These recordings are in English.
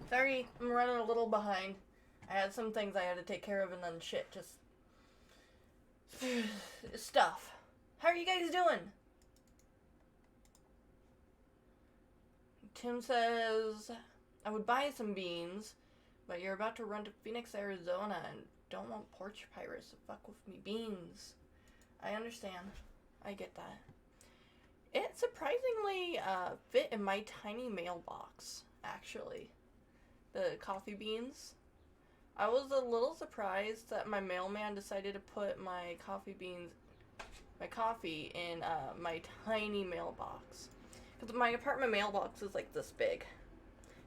Sorry, I'm running a little behind. I had some things I had to take care of and then shit, just... stuff. How are you guys doing? Tim says, I would buy some beans, but you're about to run to Phoenix, Arizona, and don't want porch pirates to fuck with me beans. I understand. I get that. It surprisingly fit in my tiny mailbox, actually. The coffee beans. I was a little surprised that my mailman decided to put my coffee in my tiny mailbox. Because my apartment mailbox is like this big.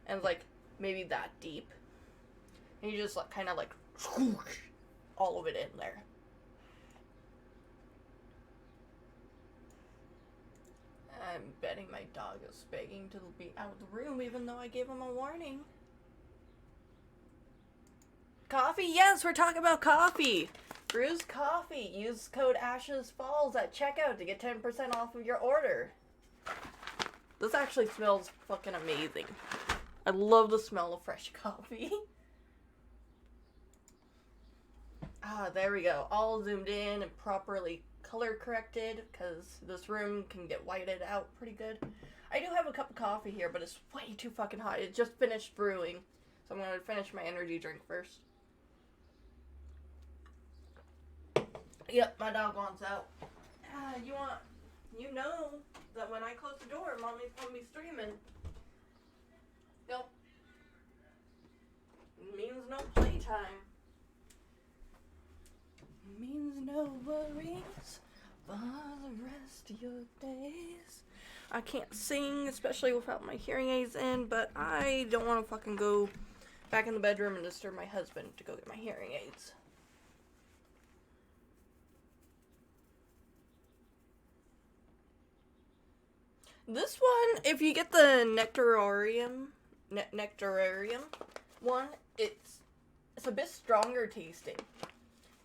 And like maybe that deep. And you just like kind of like swoosh all of it in there. I'm betting my dog is begging to be out of the room even though I gave him a warning. Coffee? Yes, we're talking about coffee. Brew's Coffee. Use code AshesFalls at checkout to get 10% off of your order. This actually smells fucking amazing. I love the smell of fresh coffee. There we go. All zoomed in and properly color corrected because this room can get whited out pretty good. I do have a cup of coffee here, but it's way too fucking hot. It just finished brewing, so I'm going to finish my energy drink first. Yep, my dog wants out. You know that when I close the door, Mommy's gonna be streaming. Yep. Means no playtime. Means no worries for the rest of your days. I can't sing, especially without my hearing aids in, but I don't want to fucking go back in the bedroom and disturb my husband to go get my hearing aids. This one, if you get the Nectararium one, it's a bit stronger tasting.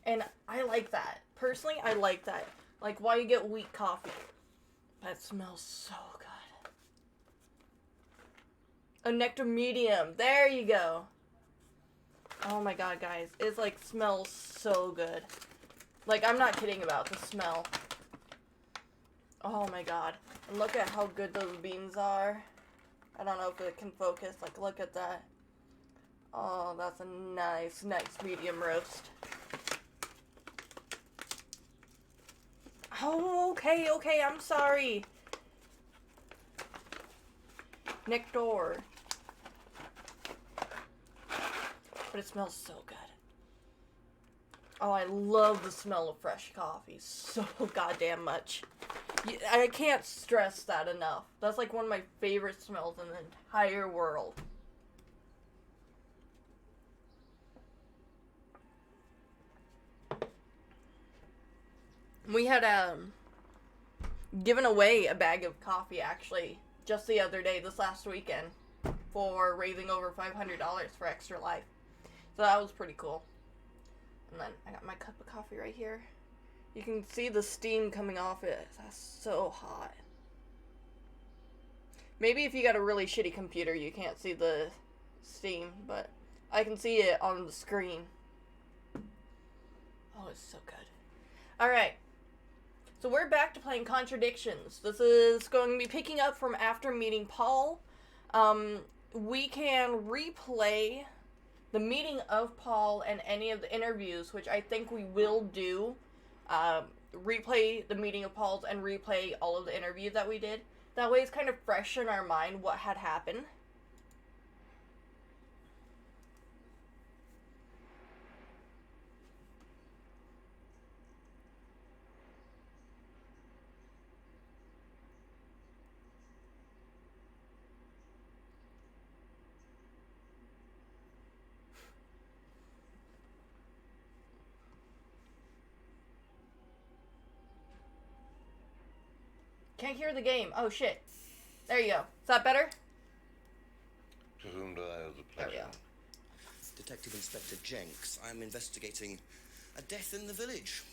And I like that. Personally, I like that. Like, why you get weak coffee. That smells so good. A Nectar Medium. There you go. Oh my god, guys. It's like, smells so good. Like, I'm not kidding about the smell. Oh my god. And look at how good those beans are. I don't know if it can focus. Like, look at that. Oh, that's a nice medium roast. Oh, okay, I'm sorry. Nectar. But it smells so good. Oh, I love the smell of fresh coffee so goddamn much. I can't stress that enough. That's like one of my favorite smells in the entire world. We had given away a bag of coffee actually just the other day, this last weekend, for raising over $500 for Extra Life. So that was pretty cool. And then I got my cup of coffee right here. You can see the steam coming off it. That's so hot. Maybe if you got a really shitty computer, you can't see the steam, but I can see it on the screen. Oh, it's so good. Alright. So we're back to playing Contradictions. This is going to be picking up from after meeting Paul. We can replay the meeting of Paul and any of the interviews, which I think we will do. Replay the meeting of Paul's and replay all of the interviews that we did. That way it's kind of fresh in our mind what had happened. Can't hear the game. Oh, shit. There you go. Is that better? To whom do I owe the pleasure? There we go. Detective Inspector Jenks. I'm investigating a death in the village.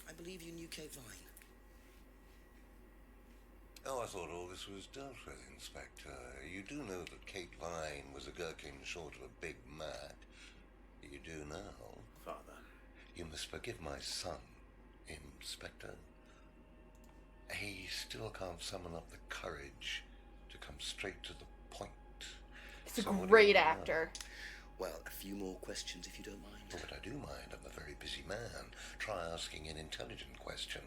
I believe you knew Kate Vine. Oh, I thought all this was dealt with, Inspector. You do know that Kate Vine was a gherkin short of a Big Mac. You do now. Father. You must forgive my son, Inspector. He still can't summon up the courage to come straight to the point. He's a So what do great you want? actor. Well, a few more questions if you don't mind. Oh, but I do mind. I'm a very busy man. Try asking an intelligent question.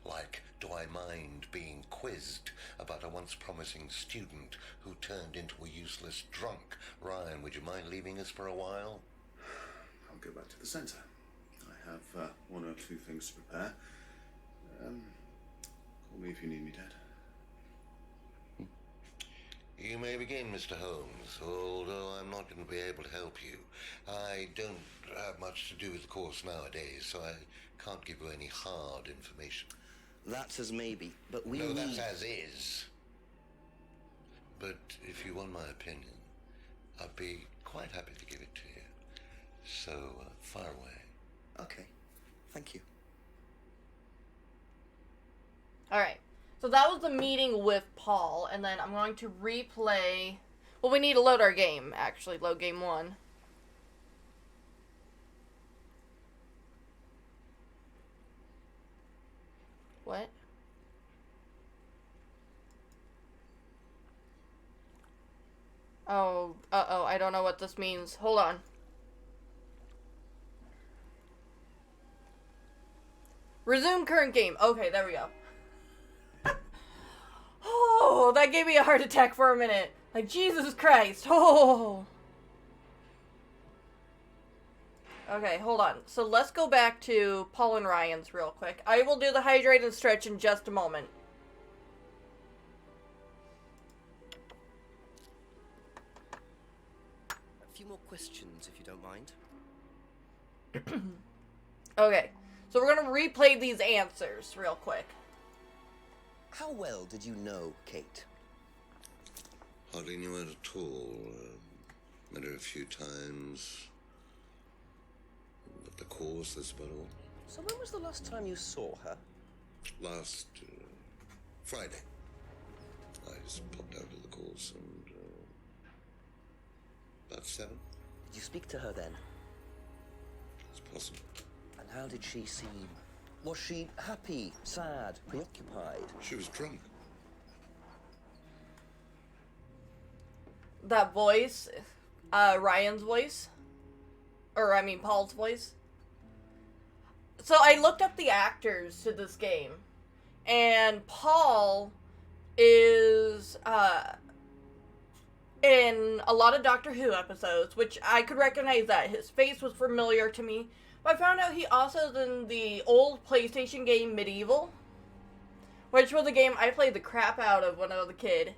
Like, do I mind being quizzed about a once promising student who turned into a useless drunk? Ryan, would you mind leaving us for a while? I'll go back to the centre. I have one or two things to prepare. Call me if you need me, Dad. You may begin, Mr. Holmes, although I'm not going to be able to help you. I don't have much to do with the course nowadays, so I can't give you any hard information. That's as maybe, but we No, need... that's as is. But if you want my opinion, I'd be quite happy to give it to you. So, fire away. Okay, thank you. Alright. So that was the meeting with Paul, and then I'm going to replay... Well, we need to load our game, actually. Load game 1. What? Oh, uh-oh, I don't know what this means. Hold on. Resume current game. Okay, there we go. Oh, that gave me a heart attack for a minute. Like, Jesus Christ. Oh. Okay, hold on. So let's go back to Paul and Ryan's real quick. I will do the hydrate and stretch in just a moment. A few more questions if you don't mind. Okay, so we're gonna replay these answers real quick. How well did you know Kate? Hardly knew her at all. Met her a few times. At the course, that's about all. So when was the last time you saw her? Last Friday. I just popped out of the course and about 7. Did you speak to her then? It's possible. And how did she seem? Was she happy, sad, preoccupied? She was drunk. That voice, Ryan's voice, or I mean Paul's voice. So I looked up the actors to this game, and Paul is in a lot of Doctor Who episodes, which I could recognize that. His face was familiar to me. But I found out he also is in the old PlayStation game Medieval, which was a game I played the crap out of when I was a kid.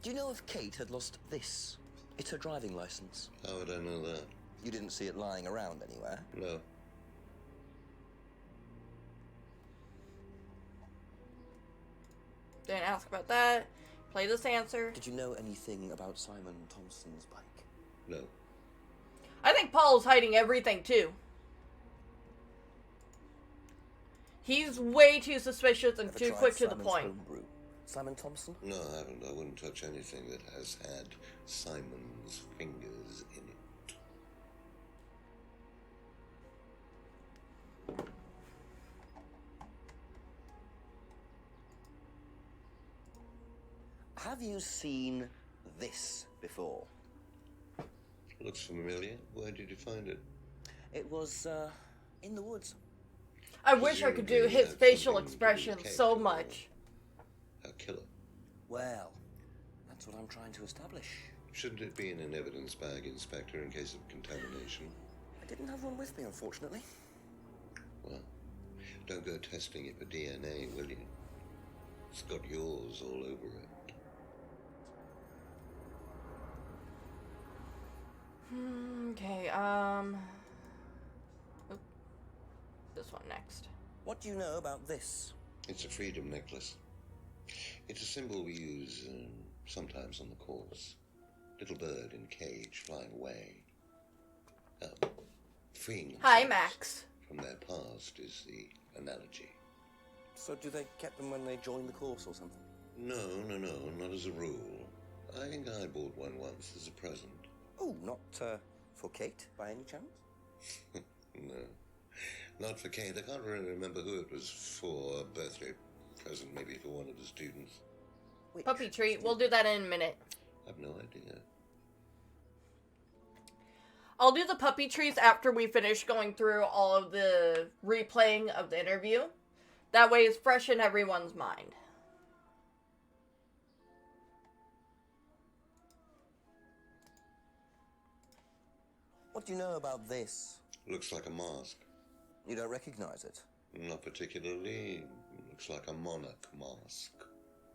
Do you know if Kate had lost this? It's her driving license. How would I know that? You didn't see it lying around anywhere. No. Didn't ask about that. Play this answer. Did you know anything about Simon Thompson's bike? No. I think Paul's hiding everything, too. He's way too suspicious and Ever too tried quick to the Simon's point. homebrew? Simon Thompson? No, I haven't. I wouldn't touch anything that has had Simon's fingers in it. Have you seen this before? Looks familiar. Where did you find it? It was, in the woods. I wish I could do Presumably his that's facial something to do with expressions Kate so or much. A killer. Well, that's what I'm trying to establish. Shouldn't it be in an evidence bag, Inspector, in case of contamination? I didn't have one with me, unfortunately. Well, don't go testing it for DNA, will you? It's got yours all over it. Okay, oop. This one next. What do you know about this? It's a freedom necklace. It's a symbol we use sometimes on the course. Little bird in cage flying away. Freeing Hi, themselves Max. from their past is the analogy. So do they get them when they join the course or something? No, not as a rule. I think I bought one once as a present. Oh, not for Kate, by any chance? No, not for Kate. I can't really remember who it was for. A birthday present, maybe for one of the students. Which Puppy treat. We'll do that in a minute. I have no idea. I'll do the puppy treats after we finish going through all of the replaying of the interview. That way it's fresh in everyone's mind. What do you know about this? Looks like a mask. You don't recognize it? Not particularly. Looks like a monarch mask.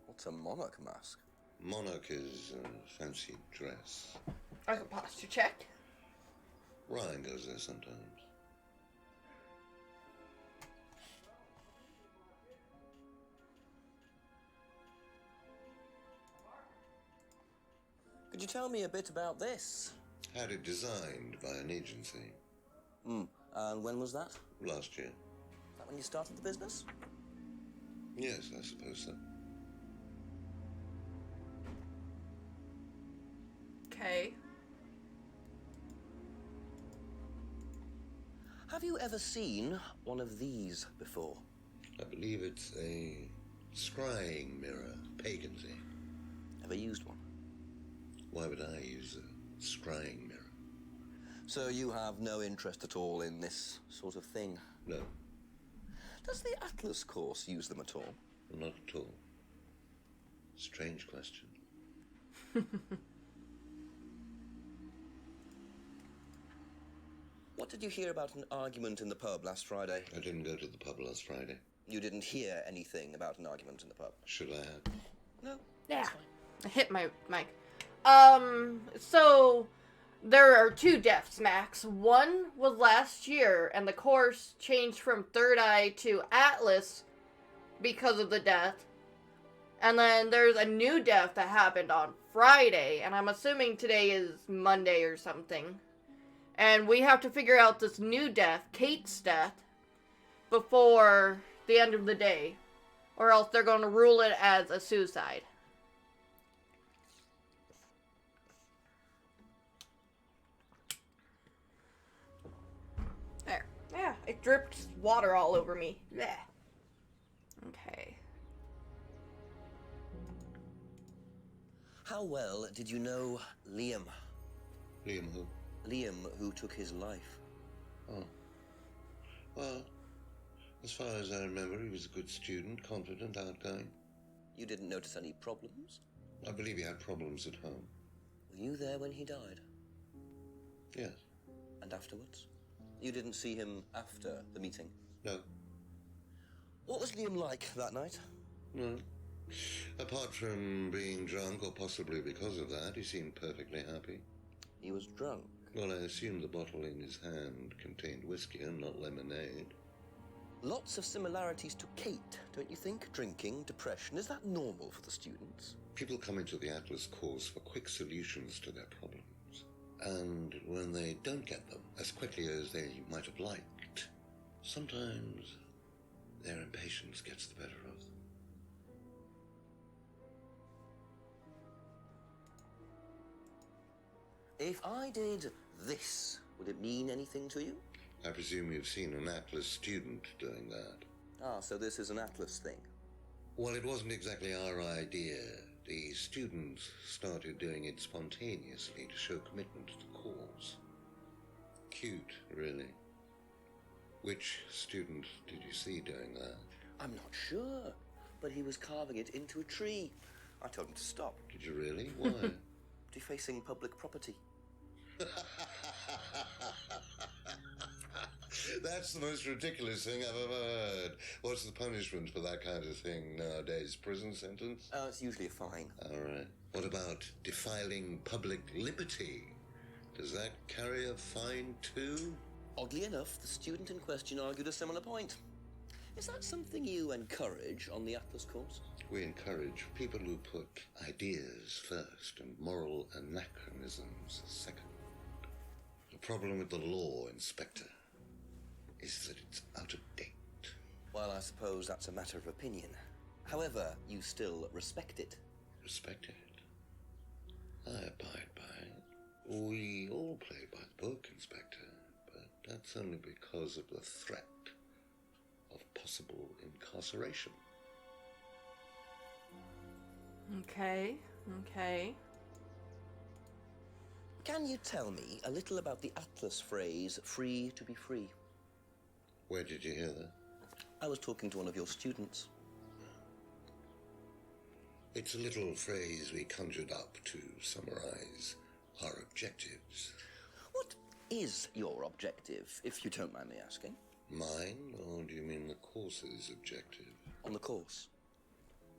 What's a monarch mask? Monarch is a fancy dress. I can pause to check. Ryan goes there sometimes. Could you tell me a bit about this? Had it designed by an agency. And when was that? Last year. Is that when you started the business? Yes, I suppose so. Okay. Have you ever seen one of these before? I believe it's a scrying mirror, paganisy. Ever used one? Why would I use a scrying mirror? So you have no interest at all in this sort of thing? No, Does the Atlas course use them at all? not at all. Strange question. What did you hear about an argument in the pub last Friday? I didn't go to the pub last Friday. You didn't hear anything about an argument in the pub? Should I have? No. Yeah. That's fine. I hit my mic. So there are 2 deaths, Max. One was last year, and the course changed from Third Eye to Atlas because of the death. And then there's a new death that happened on Friday, and I'm assuming today is Monday or something. And we have to figure out this new death, Kate's death, before the end of the day. Or else they're going to rule it as a suicide. There. Yeah, it dripped water all over me. Blech. Okay. How well did you know Liam? Liam who? Liam, who took his life. Oh. Well, as far as I remember, he was a good student, confident, outgoing. You didn't notice any problems? I believe he had problems at home. Were you there when he died? Yes. And afterwards? You didn't see him after the meeting? No. What was Liam like that night? No. Apart from being drunk, or possibly because of that, he seemed perfectly happy. He was drunk. Well, I assume the bottle in his hand contained whiskey and not lemonade. Lots of similarities to Kate, don't you think? Drinking, depression, is that normal for the students? People come into the Atlas course for quick solutions to their problems. And when they don't get them as quickly as they might have liked, sometimes their impatience gets the better of them. If I did this, would it mean anything to you? I presume you've seen an Atlas student doing that. Ah, so this is an Atlas thing. Well, it wasn't exactly our idea. The students started doing it spontaneously to show commitment to the cause. Cute, really. Which student did you see doing that? I'm not sure, but he was carving it into a tree. I told him to stop. Did you really? Why? Defacing public property. That's the most ridiculous thing I've ever heard. What's the punishment for that kind of thing nowadays? Prison sentence? It's usually a fine. All right. What about defiling public liberty? Does that carry a fine too? Oddly enough, the student in question argued a similar point. Is that something you encourage on the Atlas course? We encourage people who put ideas first and moral anachronisms second. The problem with the law, Inspector, is that it's out of date. Well, Well, I suppose that's a matter of opinion. However, you still respect it. Respect it. I abide by it. We all play by the book, Inspector, but that's only because of the threat of possible incarceration. Okay. Can you tell me a little about the Atlas phrase, free to be free? Where did you hear that? I was talking to one of your students. It's a little phrase we conjured up to summarize our objectives. What is your objective, if you don't mind me asking? Mine, or do you mean the course's objective? On the course.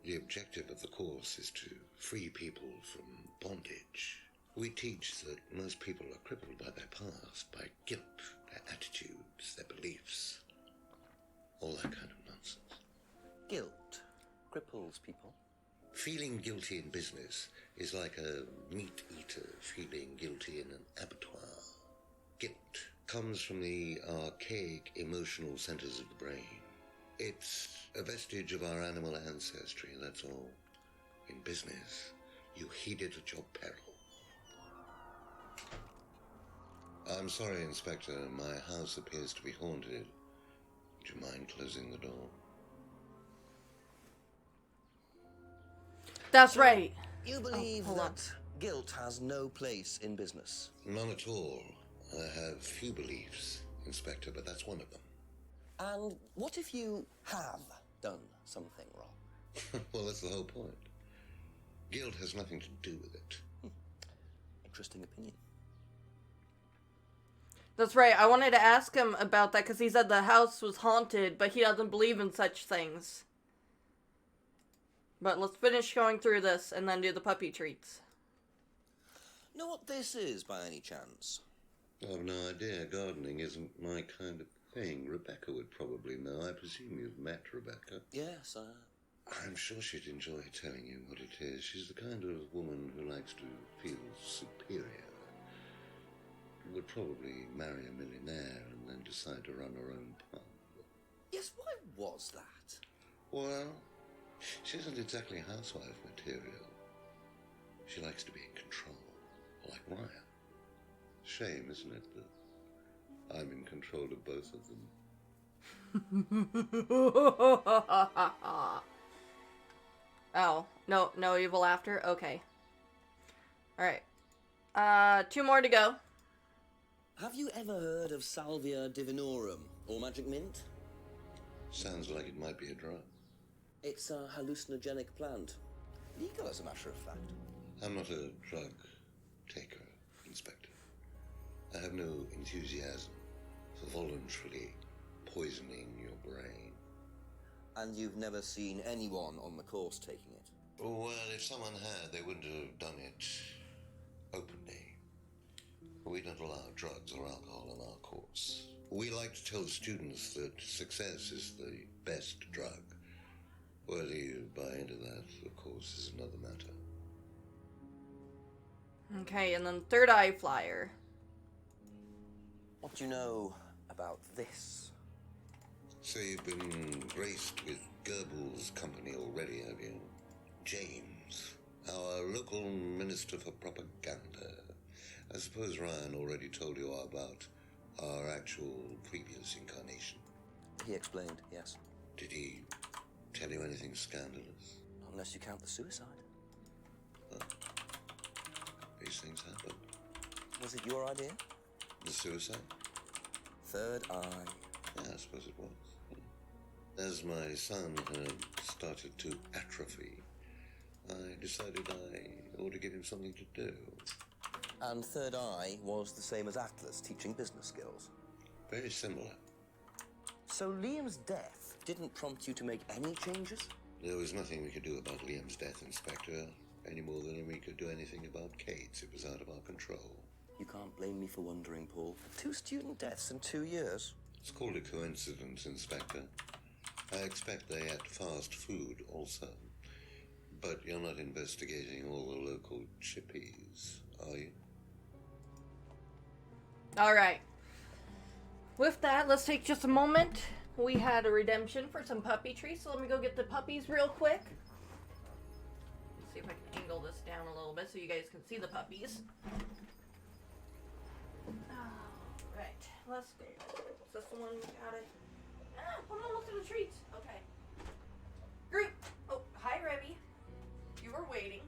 The objective of the course is to free people from bondage. We teach that most people are crippled by their past, by guilt, their attitudes, their beliefs. All that kind of nonsense. Guilt cripples people. Feeling guilty in business is like a meat eater feeling guilty in an abattoir. Guilt comes from the archaic emotional centers of the brain. It's a vestige of our animal ancestry, that's all. In business, you heed it at your peril. I'm sorry, Inspector. My house appears to be haunted. Would you mind closing the door? That's right. You believe hold on. that guilt has no place in business? None at all. I have few beliefs, Inspector, but that's one of them. And what if you have done something wrong? Well, that's the whole point. Guilt has nothing to do with it. Interesting opinion. That's right. I wanted to ask him about that because he said the house was haunted, but he doesn't believe in such things. But let's finish going through this and then do the puppy treats. Know what this is, by any chance? I've no idea. Gardening isn't my kind of thing. Rebecca would probably know. I presume you've met Rebecca. Yes, I'm sure she'd enjoy telling you what it is. She's the kind of woman who likes to feel superior. Would probably marry a millionaire and then decide to run her own pub. Yes, why was that? Well, she isn't exactly housewife material. She likes to be in control, like Ryan. Shame, isn't it, that I'm in control of both of them? Oh, no evil laughter? Okay. Alright. 2 more to go. Have you ever heard of Salvia divinorum, or magic mint? Sounds like it might be a drug. It's a hallucinogenic plant. Legal, as a matter of fact. I'm not a drug taker, Inspector. I have no enthusiasm for voluntarily poisoning your brain. And you've never seen anyone on the course taking it? Well, if someone had, they wouldn't have done it openly. We don't allow drugs or alcohol in our course. We like to tell students that success is the best drug. Whether you buy into that, of course, is another matter. Okay, and then third eye flyer. What do you know about this? So you've been graced with Goebbels' company already, have you? James, our local minister for propaganda. I suppose Ryan already told you about our actual previous incarnation. He explained, yes. Did he tell you anything scandalous? Unless you count the suicide. Well, these things happen. Was it your idea? The suicide? Third eye. Yeah, I suppose it was. As my son had started to atrophy, I decided I ought to give him something to do. And third eye was the same as Atlas, teaching business skills. Very similar. So Liam's death didn't prompt you to make any changes? There was nothing we could do about Liam's death, Inspector, any more than we could do anything about Kate's. It was out of our control. You can't blame me for wondering, Paul. 2 student deaths in 2 years. It's called a coincidence, Inspector. I expect they ate fast food also. But you're not investigating all the local chippies, are you? Alright. With that, let's take just a moment we had a redemption for some puppy treats, so let me go get the puppies real quick. Let's see if I can angle this down a little bit so you guys can see the puppies. Alright, let's go. Is this the one we got it? Ah, I'm almost to the treats. Okay. Group. Oh, hi, Rebby. You were waiting.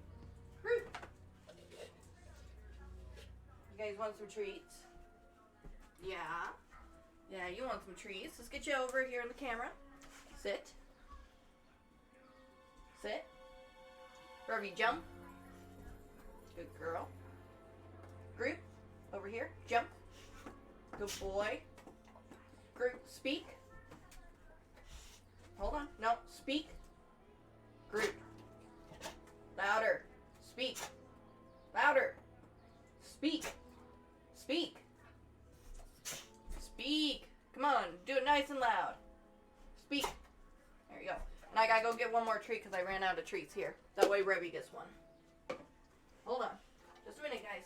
Group. You guys want some treats? Yeah. Yeah, you want some treats. Let's get you over here in the camera. Sit. Sit. Rebby, jump. Good girl. Group. Over here. Jump. Good boy. Group. Speak. Hold on. No. Speak. Group. Louder. Speak. Louder. Speak. Speak. Speak. Come on. Do it nice and loud. Speak. There you go. And I gotta go get one more treat because I ran out of treats here. That way Rebby gets one. Hold on. Just a minute, guys.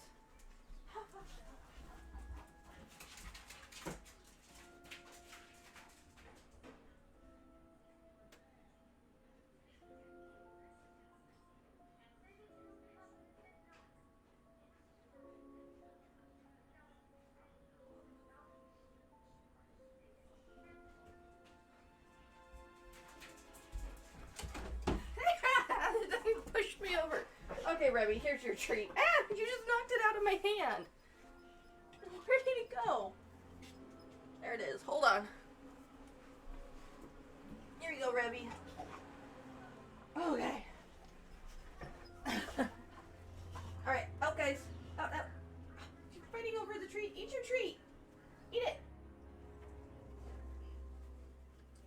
Pushed me over. Okay, Rebby, here's your treat. Ah, you just knocked it out of my hand. Where did it go? There it is. Hold on. Here you go, Rebby. Okay. Alright, out, guys. Out. You're fighting over the treat. Eat your treat. Eat it.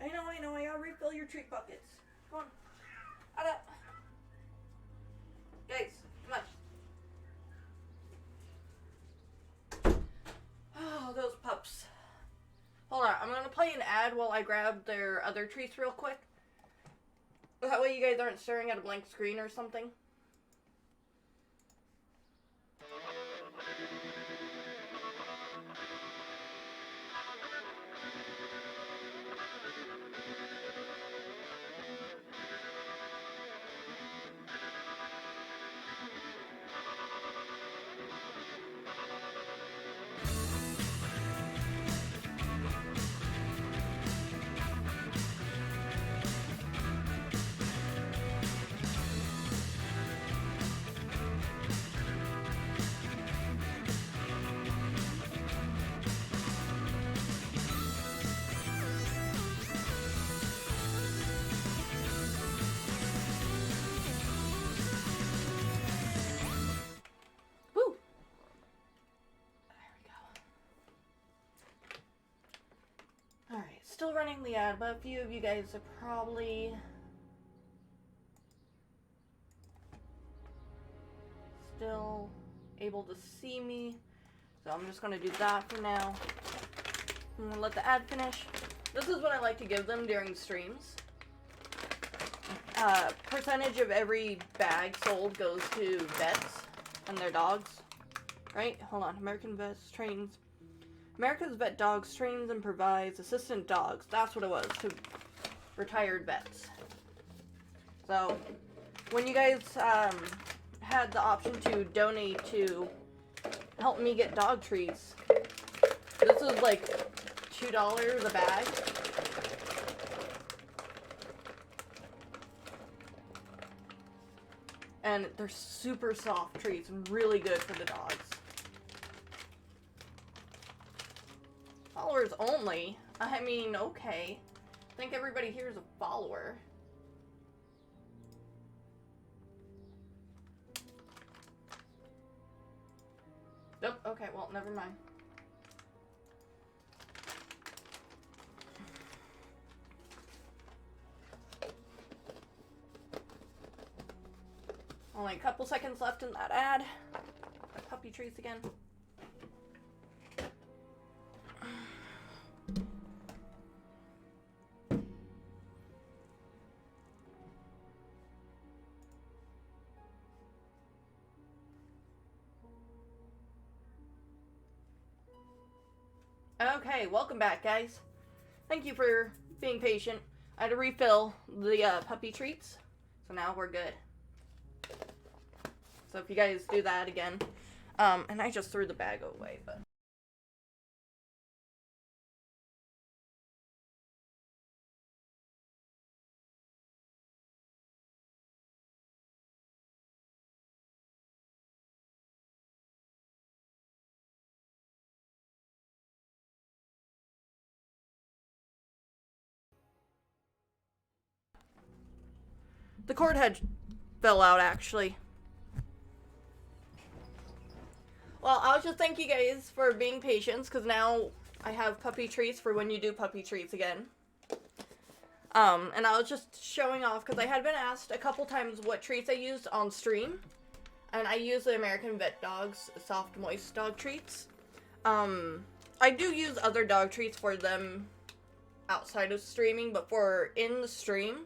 I know. I gotta refill your treat buckets. Come on. Out. Guys, come on. Oh, those pups. Hold on, I'm gonna play an ad while I grab their other treats real quick. That way you guys aren't staring at a blank screen or something. Still running the ad, but a few of you guys are probably still able to see me, so I'm just going to do that for now. I'm going to let the ad finish. This is what I like to give them during streams. Percentage of every bag sold goes to vets and their dogs. Right? Hold on. America's Vet Dogs trains and provides assistant dogs. That's what it was, to retired vets. So, when you guys had the option to donate to help me get dog treats, this was like $2 a bag. And they're super soft treats and really good for the dogs. Followers only? I mean, okay. I think everybody here is a follower. Nope, okay, well, never mind. Only a couple seconds left in that ad. Puppy treats again. Okay, welcome back, guys. Thank you for being patient. I had to refill the puppy treats, so now we're good. So if you guys do that again, and I just threw the bag away, but. The cord head fell out, actually. Well, I'll just thank you guys for being patient, because now I have puppy treats for when you do puppy treats again. And I was just showing off, because I had been asked a couple times what treats I used on stream. And I use the American Vet Dogs Soft Moist Dog Treats. I do use other dog treats for them outside of streaming, but for in the stream,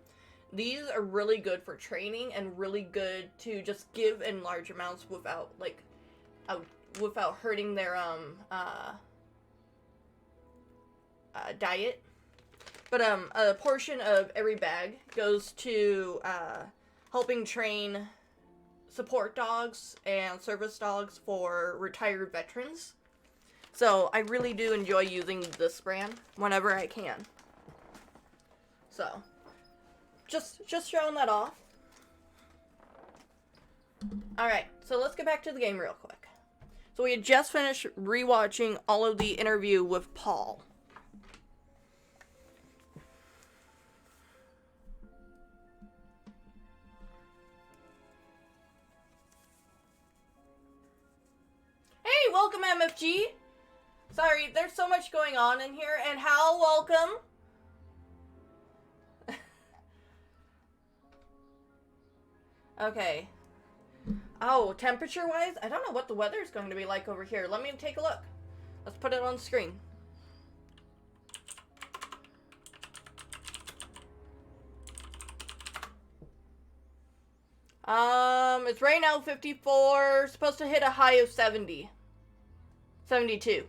these are really good for training and really good to just give in large amounts without, like, without hurting their, diet. But, a portion of every bag goes to, helping train support dogs and service dogs for retired veterans. So, I really do enjoy using this brand whenever I can. So, just showing that off. Alright, so let's get back to the game real quick. So we had just finished rewatching all of the interview with Paul. Hey, welcome MFG! Sorry, there's so much going on in here, and Hal, welcome! Okay. Oh, temperature-wise? I don't know what the weather's going to be like over here. Let me take a look. Let's put it on screen. It's right now 54. Supposed to hit a high of 70. 72.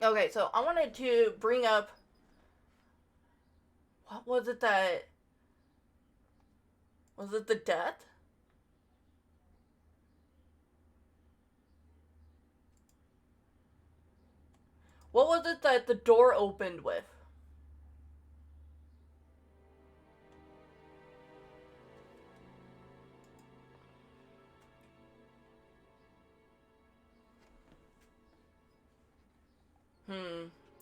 Okay, so I wanted to bring up, what was it that, was it the death? What was it that the door opened with?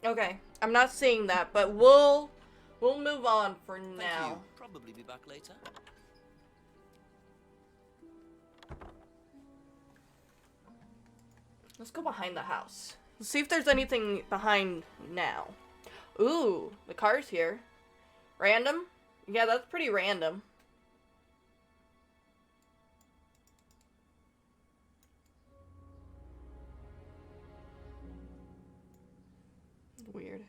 Okay. I'm not seeing that, but we'll move on for now. Thank you. Probably be back later. Let's go behind the house. Let's see if there's anything behind now. Ooh, the car's here. Random? Yeah, that's pretty random. Weird.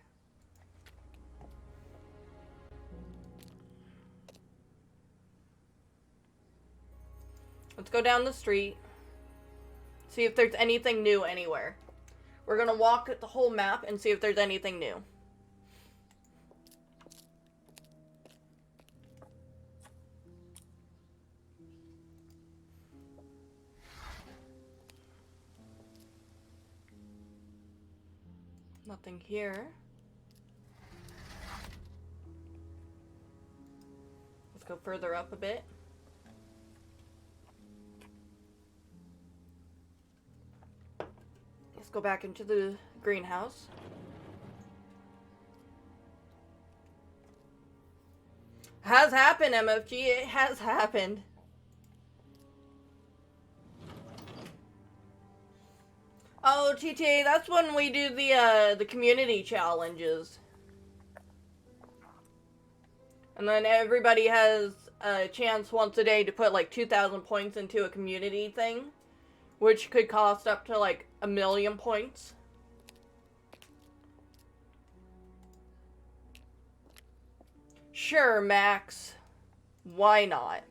Let's go down the street. See if there's anything new anywhere. We're gonna walk the whole map and see if there's anything new. Nothing here. Let's go further up a bit. Let's go back into the greenhouse. Has happened, MFG. It has happened. Oh, TTA, that's when we do the community challenges. And then everybody has a chance once a day to put like 2,000 points into a community thing, which could cost up to like 1,000,000 points. Sure, Max. Why not?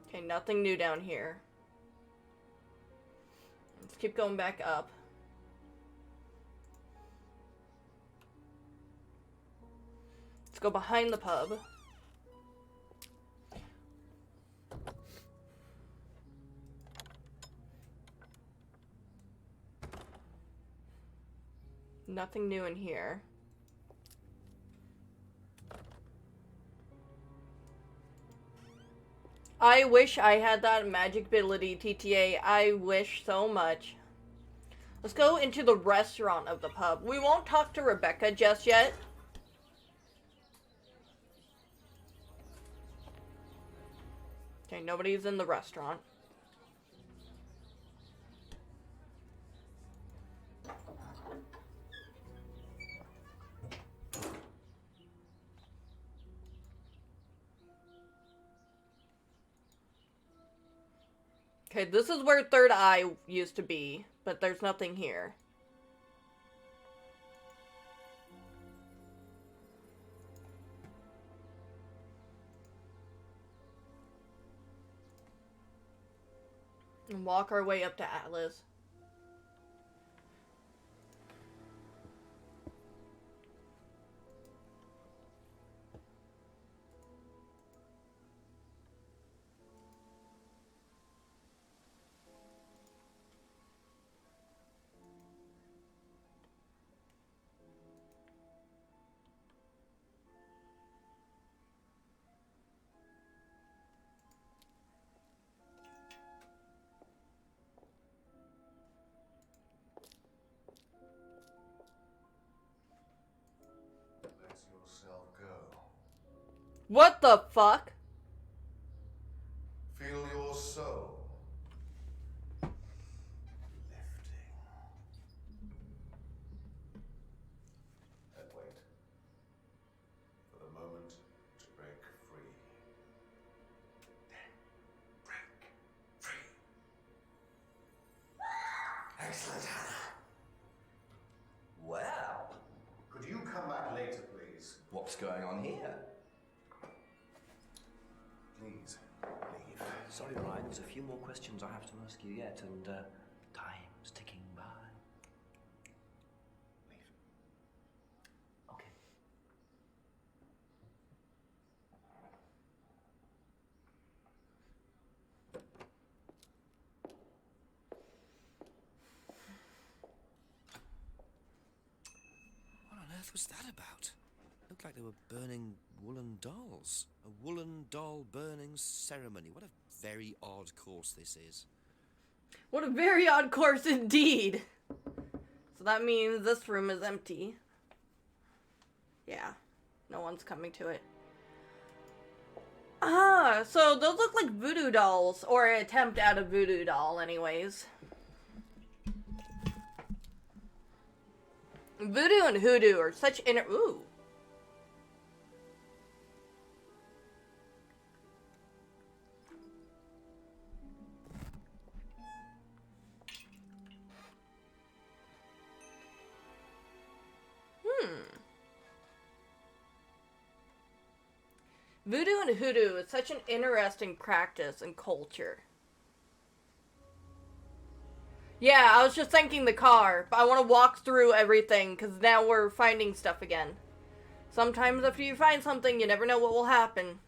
Okay, Okay, nothing new down here. Let's keep going back up. Let's go behind the pub. Nothing new in here. I wish I had that magic ability, TTA. I wish so much. Let's go into the restaurant of the pub. We won't talk to Rebecca just yet. Okay, nobody's in the restaurant. Okay, this is where Third Eye used to be, but there's nothing here. And walk our way up to Atlas. Let yourself go. What the fuck? Feel your soul lifting. And wait for the moment to break free. Then break free. Excellent, Hannah. Well, Could you come back later, please? what's going on here? Please leave. Sorry, Ryan, there's a few more questions I have to ask you yet, and time's ticking by. Leave. Okay. What on earth was that about? Looked like they were burning woolen dolls. A woolen doll burning ceremony. What a very odd course this is. What a very odd course indeed. So that means this room is empty. Yeah, no one's coming to it. Ah, so those look like voodoo dolls, or an attempt at a voodoo doll anyways. Voodoo and hoodoo are such ooh. Voodoo and hoodoo is such an interesting practice and culture. Yeah, I was just thanking the car, but I want to walk through everything, because now we're finding stuff again. Sometimes after you find something, you never know what will happen.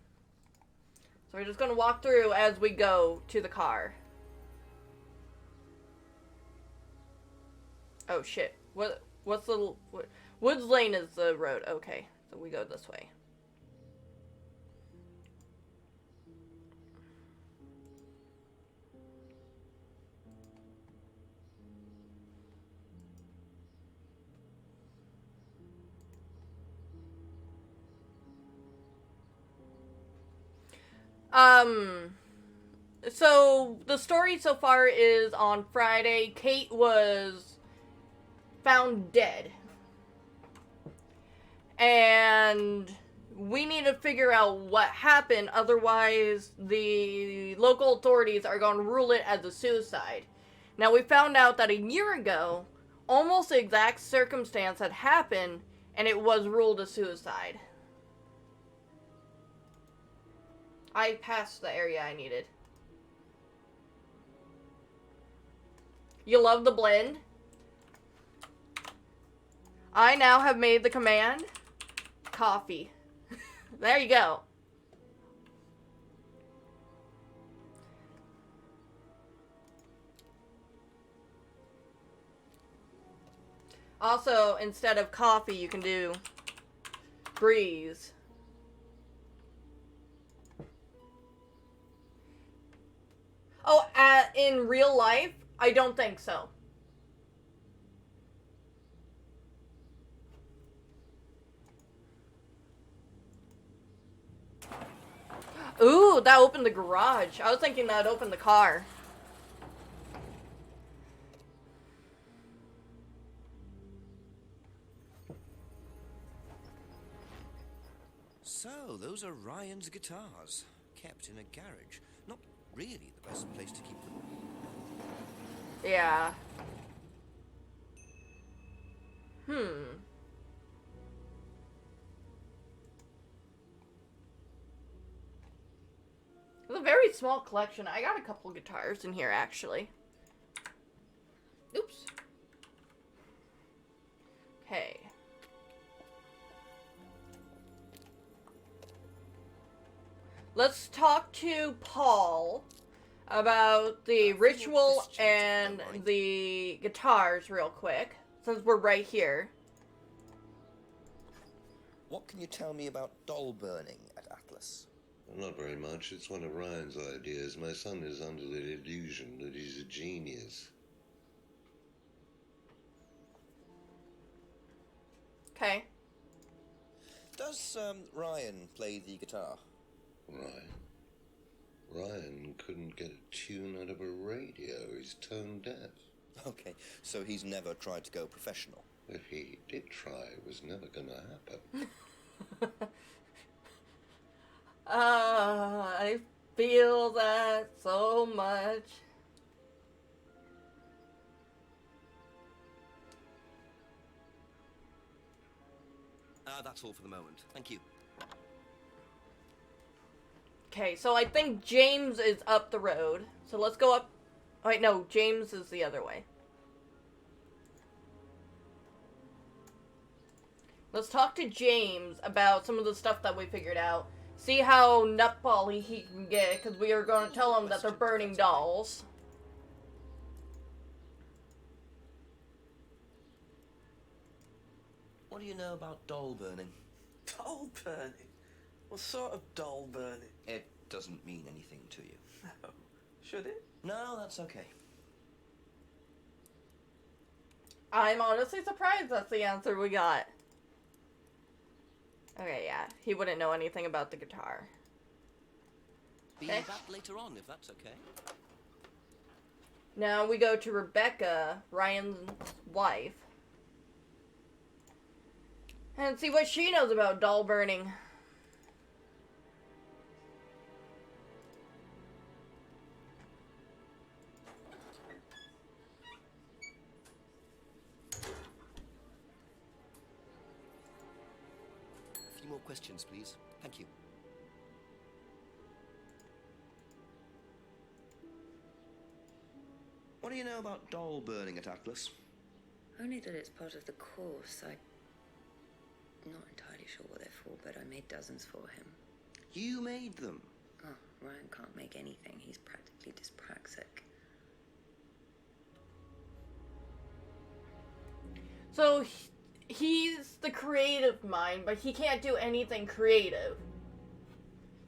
So we're just going to walk through as we go to the car. Oh shit. What's the... Woods Lane is the road. Okay, so we go this way. So the story so far is on Friday, Kate was found dead. And we need to figure out what happened, otherwise the local authorities are going to rule it as a suicide. Now we found out that a year ago, almost the exact circumstance had happened, and it was ruled a suicide. I passed the area I needed. You love the blend? I now have made the command. Coffee. There you go. Also, instead of coffee, you can do breeze. Oh, in real life, I don't think so. Ooh, that opened the garage. I was thinking that opened the car. So, those are Ryan's guitars, kept in a garage. Not really the best place to keep them. Yeah. It's a very small collection. I got a couple guitars in here, actually. Oops. Okay. Let's talk to Paul about the ritual and the guitars real quick, since we're right here. What can you tell me about doll burning at Atlas? Not very much. It's one of Ryan's ideas. My son is under the illusion that he's a genius. Okay. Does Ryan play the guitar? Ryan couldn't get a tune out of a radio. He's tone deaf. Okay, so he's never tried to go professional. If he did try, it was never gonna happen. I feel that so much. That's all for the moment. Thank you. Okay, so I think James is up the road. So let's go up. Oh, wait, no, James is the other way. Let's talk to James about some of the stuff that we figured out. See how nutbally he can get, because we are going to tell him that they're burning dolls. What do you know about doll burning? Doll burning? What sort of doll burning? It doesn't mean anything to you. No. Should it? No, that's okay. I'm honestly surprised that's the answer we got. Okay, yeah. He wouldn't know anything about the guitar. Be Okay. back later on, if that's okay. Now we go to Rebecca, Ryan's wife. And see what she knows about doll burning. A few more questions, please. Thank you. What do you know about doll burning at Atlas? Only that it's part of the course. I'm not entirely sure what they're for, but I made dozens for him. You made them. Oh, Ryan can't make anything. He's practically dyspraxic. So he's the creative mind, but he can't do anything creative.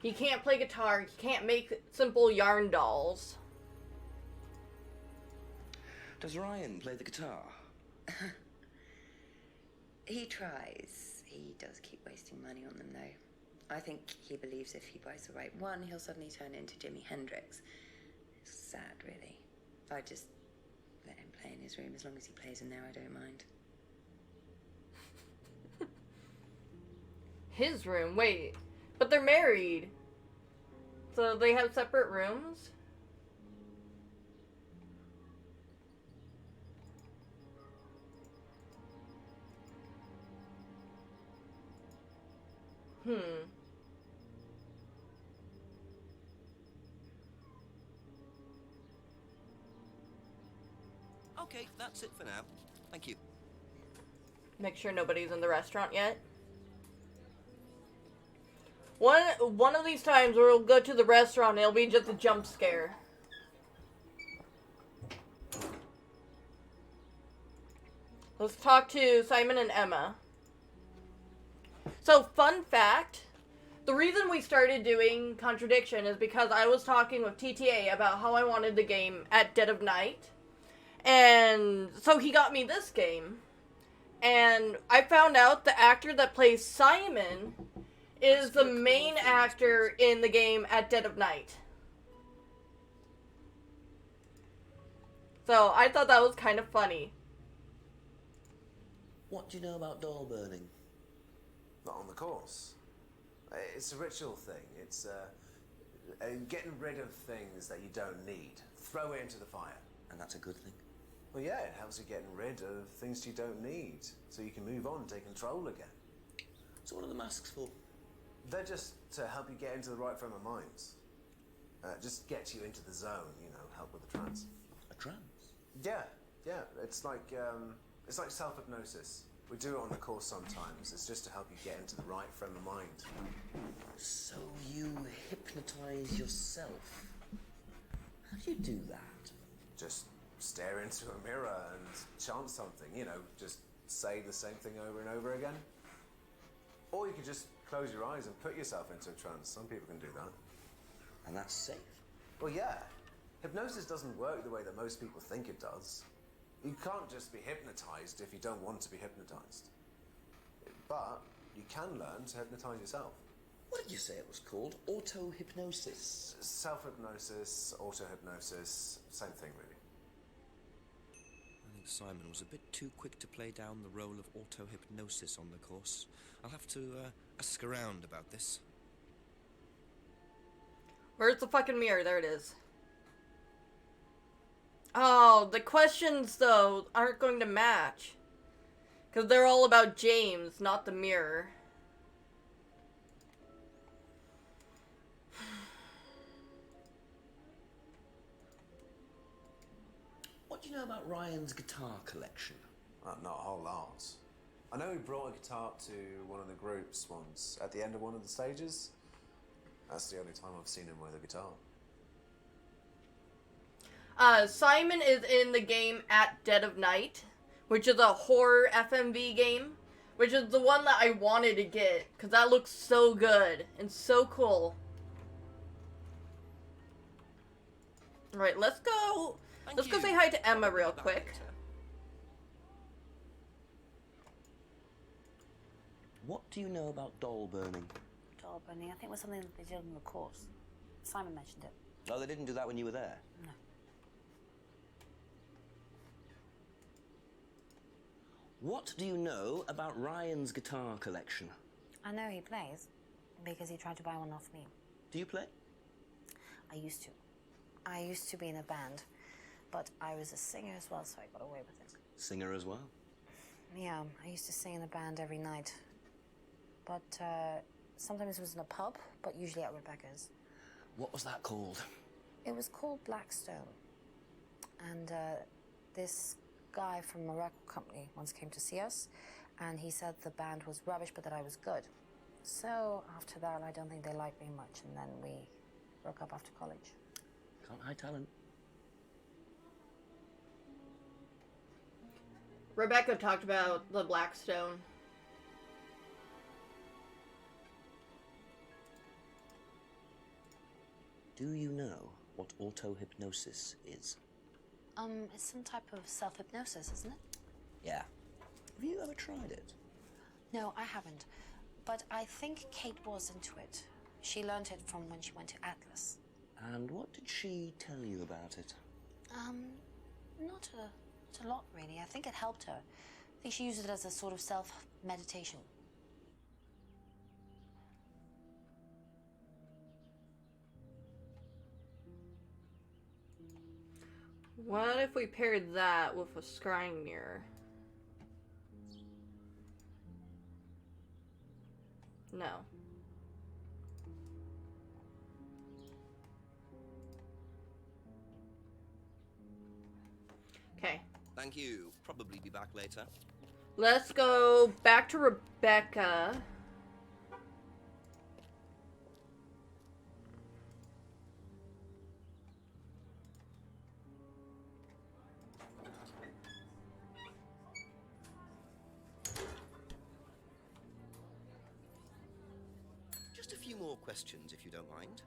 He can't play guitar. He can't make simple yarn dolls. Does Ryan play the guitar? He tries. He does keep wasting money on them, though. I think he believes if he buys the right one, he'll suddenly turn into Jimi Hendrix. It's sad, really. I just let him play in his room. As long as he plays in there, I don't mind. His room? Wait. But they're married. So they have separate rooms? Okay, that's it for now. Thank you. Make sure nobody's in the restaurant yet. One of these times we'll go to the restaurant, it'll be just a jump scare. Let's talk to Simon and Emma. So, fun fact, the reason we started doing Contradiction is because I was talking with TTA about how I wanted the game at dead of night. And so he got me this game. And I found out the actor that plays Simon is the main actor in the game at dead of night. So I thought that was kind of funny. What do you know about doll burning? Not on the course. It's a ritual thing. It's getting rid of things that you don't need. Throw it into the fire. And that's a good thing. Well, yeah, it helps you getting rid of things you don't need, so you can move on and take control again. So what are the masks for? They're just to help you get into the right frame of mind. Just get you into the zone, you know, help with the trance. A trance? Yeah. It's like self-hypnosis. We do it on the course sometimes. It's just to help you get into the right frame of mind. So you hypnotize yourself? How do you do that? Just stare into a mirror and chant something, you know, just say the same thing over and over again. Or you could just close your eyes and put yourself into a trance. Some people can do that. And that's safe? Well, yeah. Hypnosis doesn't work the way that most people think it does. You can't just be hypnotized if you don't want to be hypnotized. But you can learn to hypnotize yourself. What did you say it was called? Auto-hypnosis? Self-hypnosis, auto-hypnosis, same thing, really. I think Simon was a bit too quick to play down the role of auto-hypnosis on the course. I'll have to ask around about this. Where's the fucking mirror? There it is. Oh, the questions, though, aren't going to match. Because they're all about James, not the mirror. What do you know about Ryan's guitar collection? Not a whole lot. I know he brought a guitar to one of the groups once, at the end of one of the stages. That's the only time I've seen him with a guitar. Simon is in the game At Dead of Night, which is a horror FMV game, which is the one that I wanted to get, because that looks so good and so cool. Alright, let's go say hi to Emma real quick. What do you know about doll burning? Doll burning, I think it was something that they did on the course. Simon mentioned it. Oh, they didn't do that when you were there? No. What do you know about Ryan's guitar collection? I know he plays, because he tried to buy one off me. Do you play? I used to. I used to be in a band, but I was a singer as well, so I got away with it. Singer as well? Yeah, I used to sing in a band every night. But sometimes it was in a pub, but usually at Rebecca's. What was that called? It was called Blackstone. And this guy from a record company once came to see us, and he said the band was rubbish, but that I was good. So after that, I don't think they liked me much, and then we broke up after college. Can't hide talent. Rebecca talked about the Blackstone. Do you know what auto-hypnosis is? It's some type of self-hypnosis, isn't it? Yeah. Have you ever tried it? No, I haven't. But I think Kate was into it. She learned it from when she went to Atlas. And what did she tell you about it? Not a lot, really. I think it helped her. I think she used it as a sort of self-meditation. What if we paired that with a scrying mirror? No. Okay. Thank you. Probably be back later. Let's go back to Rebecca. Just a few more questions, if you don't mind.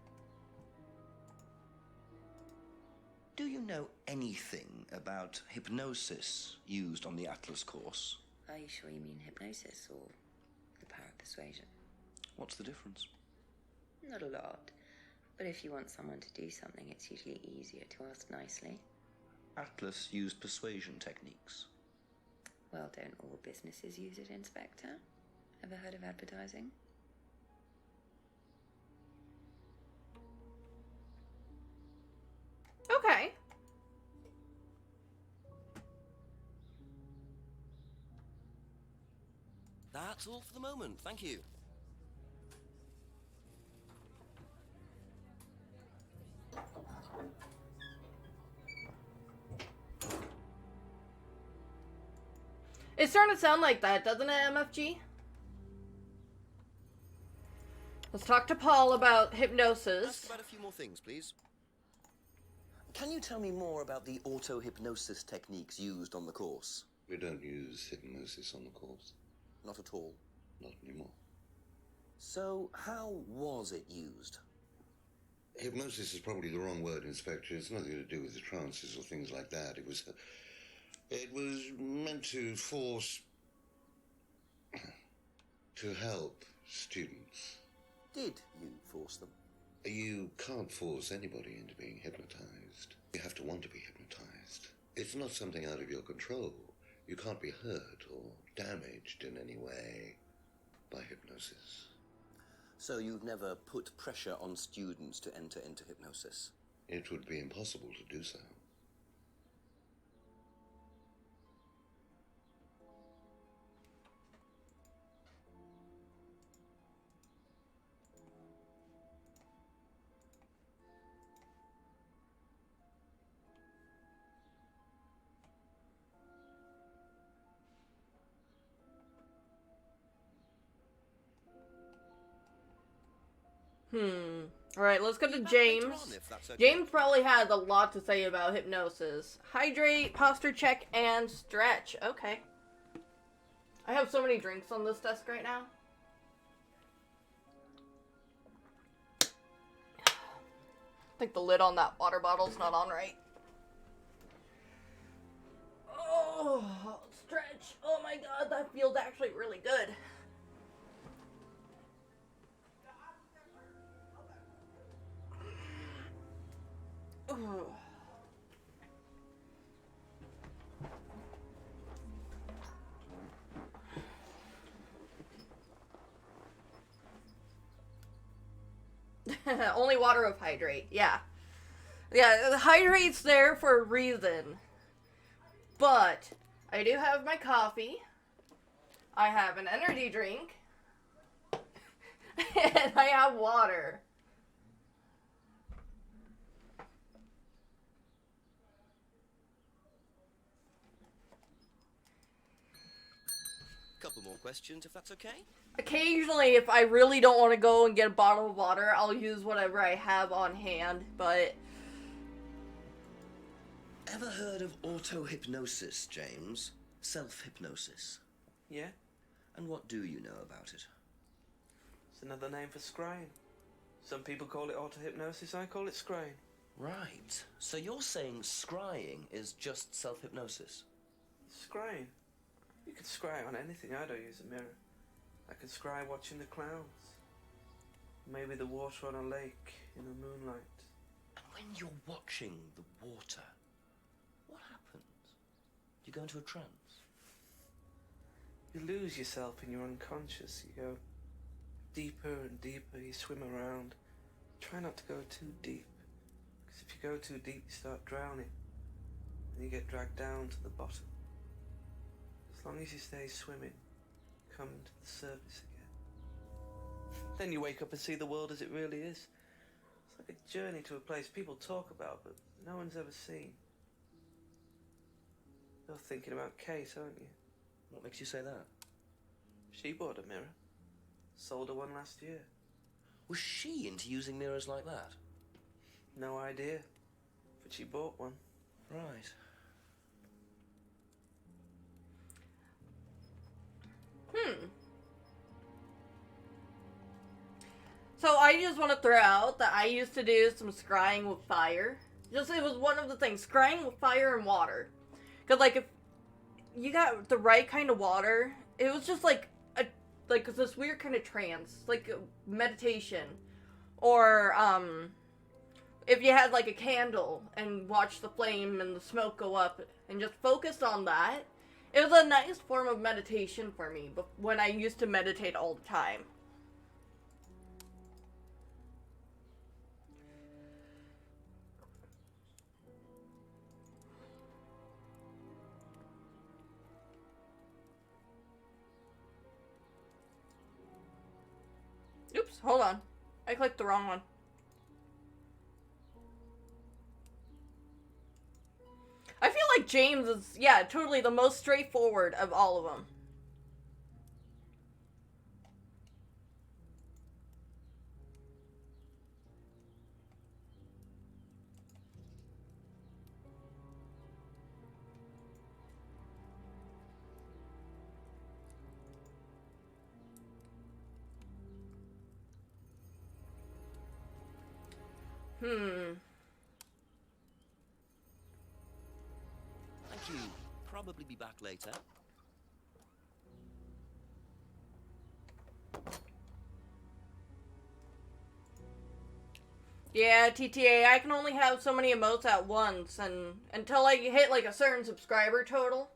Do you know anything about hypnosis used on the Atlas course? Are you sure you mean hypnosis or the power of persuasion? What's the difference? Not a lot. But if you want someone to do something, it's usually easier to ask nicely. Atlas used persuasion techniques. Well, don't all businesses use it, Inspector? Ever heard of advertising? Okay. That's all for the moment. Thank you. It's starting to sound like that, doesn't it, MFG? Let's talk to Paul about hypnosis. Ask about a few more things, please. Can you tell me more about the auto-hypnosis techniques used on the course? We don't use hypnosis on the course. Not at all. Not anymore. So, how was it used? Hypnosis is probably the wrong word, Inspector. It's nothing to do with the trances or things like that. It was meant to force... to help students. Did you force them? You can't force anybody into being hypnotized. You have to want to be hypnotized. It's not something out of your control. You can't be hurt or damaged in any way by hypnosis. So you've never put pressure on students to enter into hypnosis? It would be impossible to do so. Alright, let's go to Back James. later on, if that's okay. James probably has a lot to say about hypnosis. Hydrate, posture check, and stretch. Okay. I have so many drinks on this desk right now. I think the lid on that water bottle's not on right. Oh, stretch. Oh my god, that feels actually really good. Ooh. Only water of hydrate, yeah. Yeah, the hydrate's there for a reason. But I do have my coffee. I have an energy drink. And I have water. Couple more questions, if that's okay. Occasionally, if I really don't want to go and get a bottle of water, I'll use whatever I have on hand, but... Ever heard of auto-hypnosis, James? Self-hypnosis? Yeah? And what do you know about it? It's another name for scrying. Some people call it auto-hypnosis, I call it scrying. Right. So you're saying scrying is just self-hypnosis? Scrying? You can scry on anything. I don't use a mirror. I can scry watching the clouds. Maybe the water on a lake in the moonlight. And when you're watching the water, what happens? Do you go into a trance? You lose yourself in your unconscious. You go deeper and deeper. You swim around. Try not to go too deep. Because if you go too deep, you start drowning. And you get dragged down to the bottom. As long as you stay swimming, come to the surface again. Then you wake up and see the world as it really is. It's like a journey to a place people talk about, but no one's ever seen. You're thinking about Kate, aren't you? What makes you say that? She bought a mirror. Sold her one last year. Was she into using mirrors like that? No idea. But she bought one. Right. So I just want to throw out that I used to do some scrying with fire. Just, it was one of the things. Scrying with fire and water. Because, like, if you got the right kind of water, it was just like this weird kind of trance, like meditation. Or if you had like a candle and watched the flame and the smoke go up and just focused on that, it was a nice form of meditation for me when I used to meditate all the time. Oops, hold on. I clicked the wrong one. I feel like James is, yeah, totally the most straightforward of all of them. Thank you. Probably be back later. Yeah, TTA, I can only have so many emotes at once, and until I hit like a certain subscriber total,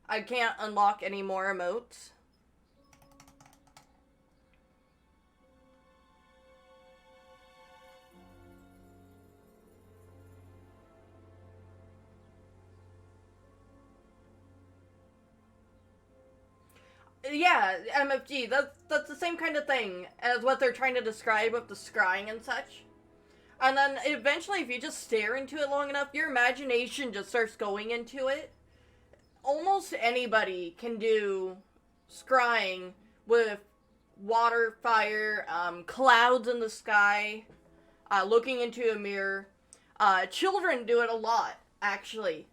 I can't unlock any more emotes. Yeah, MFG, that's the same kind of thing as what they're trying to describe with the scrying and such. And then eventually, if you just stare into it long enough, your imagination just starts going into it. Almost anybody can do scrying with water, fire, clouds in the sky, looking into a mirror. Children do it a lot, actually,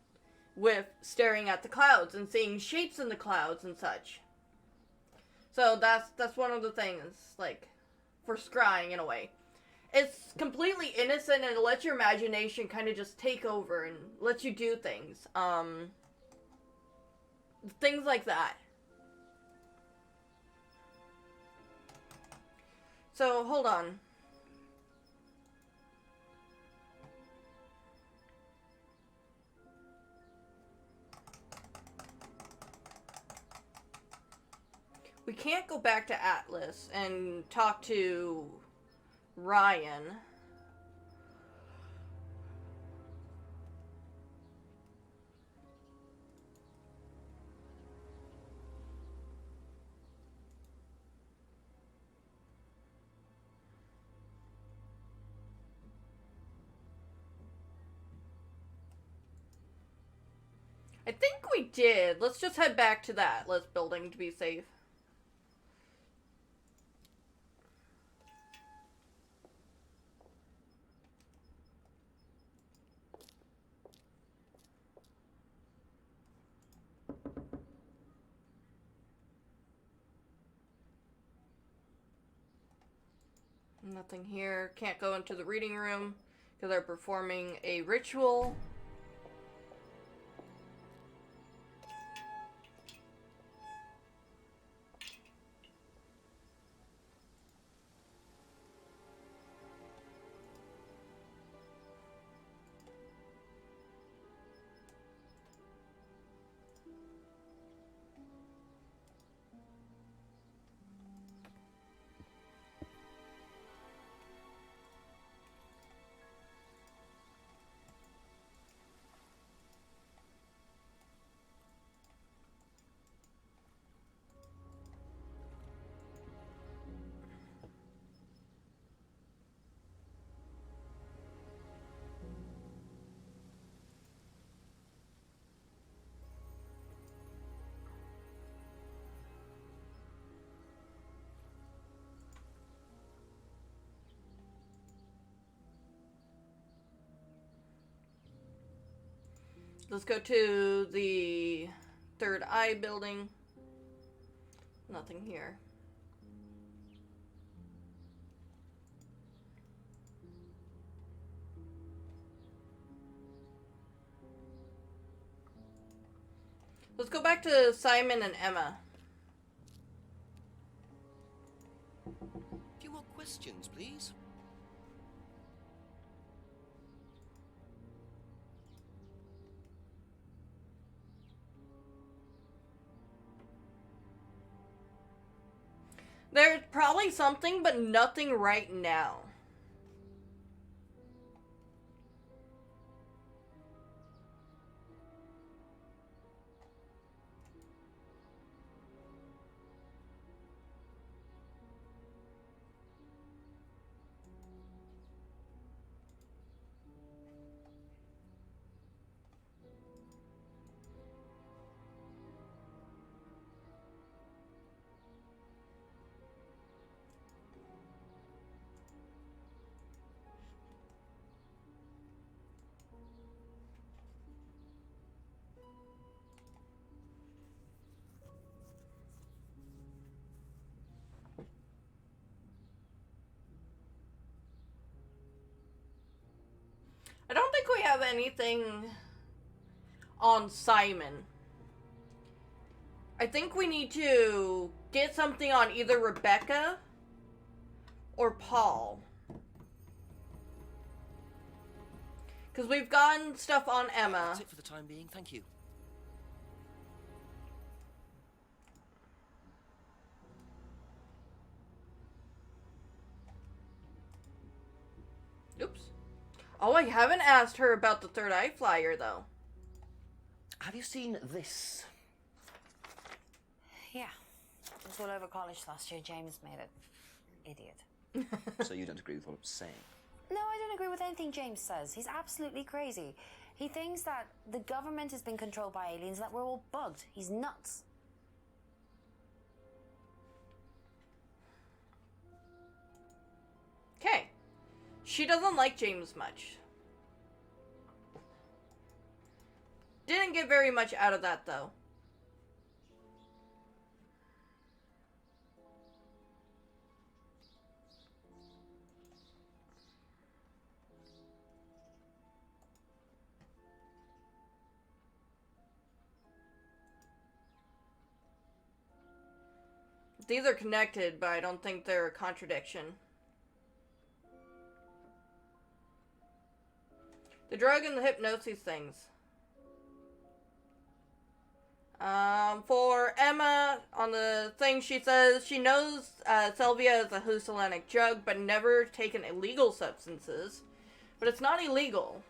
with staring at the clouds and seeing shapes in the clouds and such. So that's one of the things, like, for scrying in a way. It's completely innocent and it lets your imagination kind of just take over and lets you do things. Things like that. So, hold on. We can't go back to Atlas and talk to Ryan. I think we did. Let's just head back to that Atlas building to be safe. Nothing here. Can't go into the reading room because they're performing a ritual. Let's go to the Third Eye building. Nothing here. Let's go back to Simon and Emma. A few more questions, please. There's probably something, but nothing right now. I don't think we have anything on Simon. I think we need to get something on either Rebecca or Paul. Because we've gotten stuff on Emma. That's it for the time being, thank you. Oops. Oh, I haven't asked her about the Third Eye flyer, though. Have you seen this? Yeah. It was all over college last year. James made it. Idiot. So you don't agree with what I'm saying? No, I don't agree with anything James says. He's absolutely crazy. He thinks that the government has been controlled by aliens, that we're all bugged. He's nuts. Okay. She doesn't like James much. Didn't get very much out of that, though. These are connected, but I don't think they're a contradiction. The drug and the hypnosis things. For Emma, on the thing, she says she knows salvia is a hallucinogenic drug, but never taken illegal substances. But it's not illegal.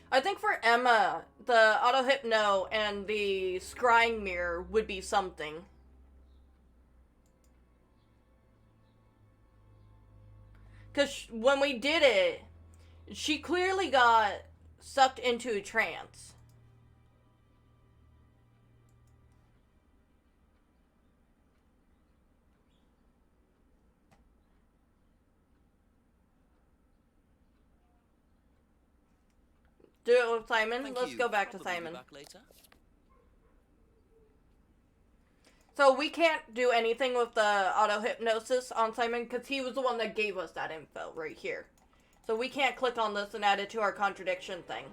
I think for Emma, the auto-hypno and the scrying mirror would be something. Because when we did it, she clearly got sucked into a trance. Do it with Simon. Thank Let's you. go back to Probably be Simon. back later. So we can't do anything with the auto-hypnosis on Simon because he was the one that gave us that info right here. So we can't click on this and add it to our contradiction thing.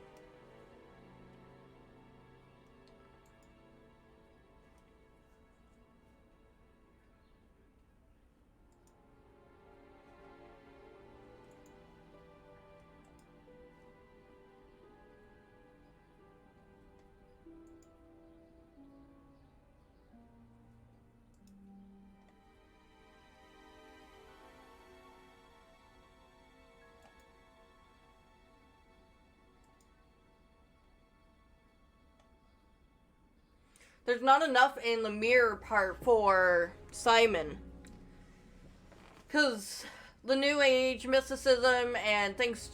There's not enough in the mirror part for Simon. Because the New Age mysticism and things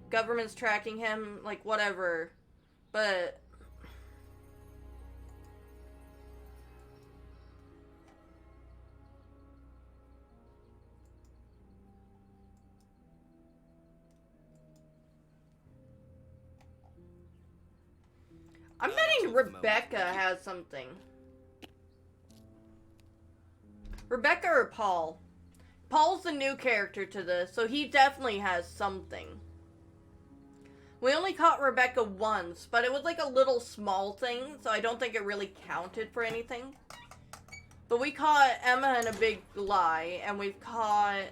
government's tracking him, like, whatever. But I'm betting Rebecca has something. Rebecca or Paul? Paul's the new character to this, so he definitely has something. We only caught Rebecca once, but it was like a little small thing, so I don't think it really counted for anything. But we caught Emma in a big lie, and we've caught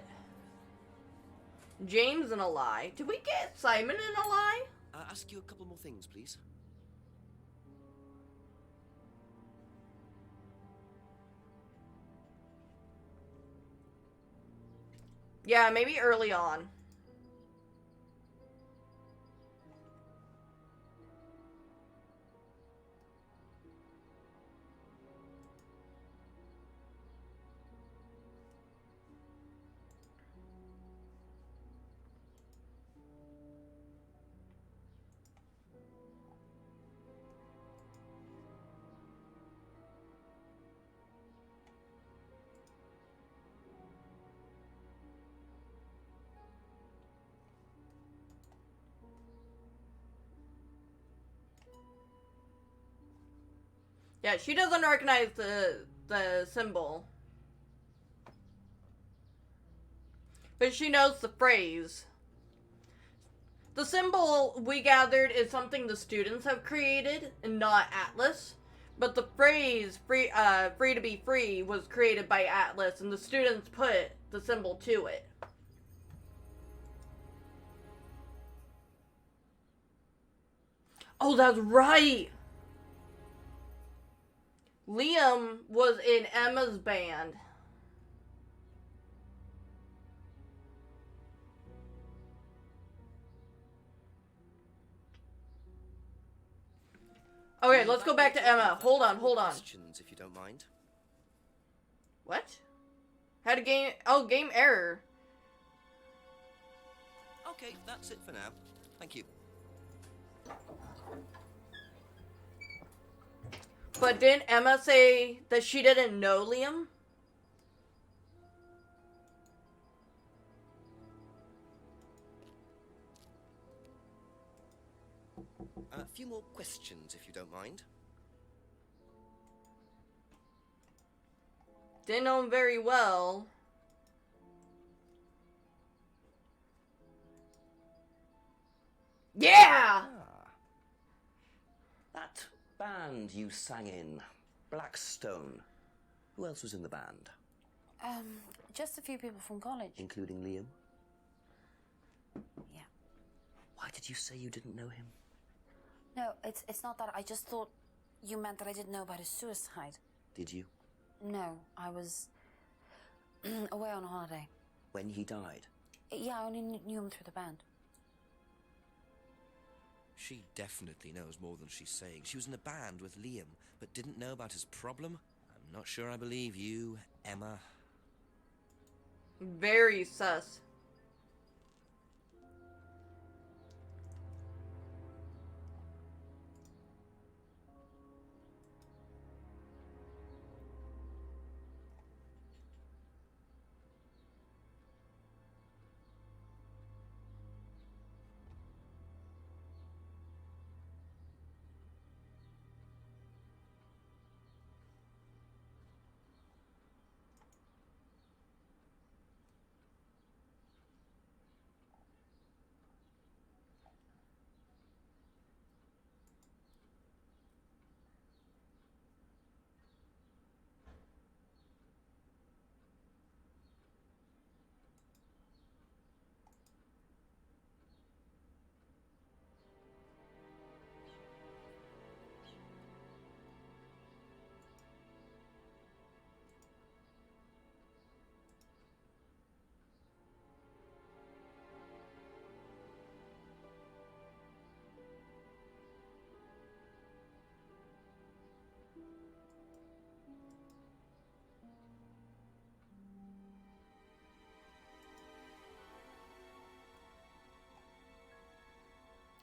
James in a lie. Did we get Simon in a lie? Ask you a couple more things, please. Yeah, maybe early on. Yeah, she doesn't recognize the symbol. But she knows the phrase. The symbol, we gathered, is something the students have created, and not Atlas. But the phrase, free to be free, was created by Atlas, and the students put the symbol to it. Oh, that's right! Liam was in Emma's band. Okay, let's go back to Emma. Hold on. Questions, if you don't mind. What? Had a game... Oh, game error. Okay, that's it for now. Thank you. But didn't Emma say that she didn't know Liam? A few more questions, if you don't mind. Didn't know him very well. Yeah! That band you sang in, Blackstone. Who else was in the band? Just a few people from college. Including Liam? Yeah. Why did you say you didn't know him? No, it's not that. I just thought you meant that I didn't know about his suicide. Did you? No, I was away on holiday. When he died? Yeah, I only knew him through the band. She definitely knows more than she's saying. She was in a band with Liam, but didn't know about his problem? I'm not sure I believe you, Emma. Very sus.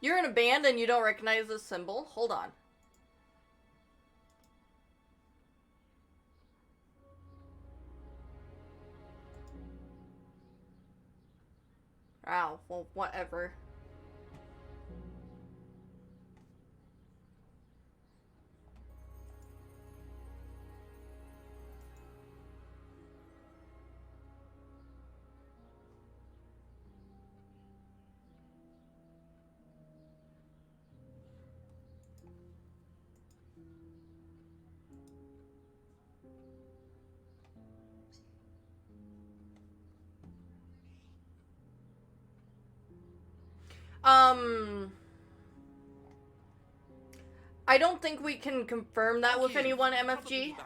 You're in a band and you don't recognize this symbol? Hold on. Wow, well, whatever. I don't think we can confirm that with anyone, MFG.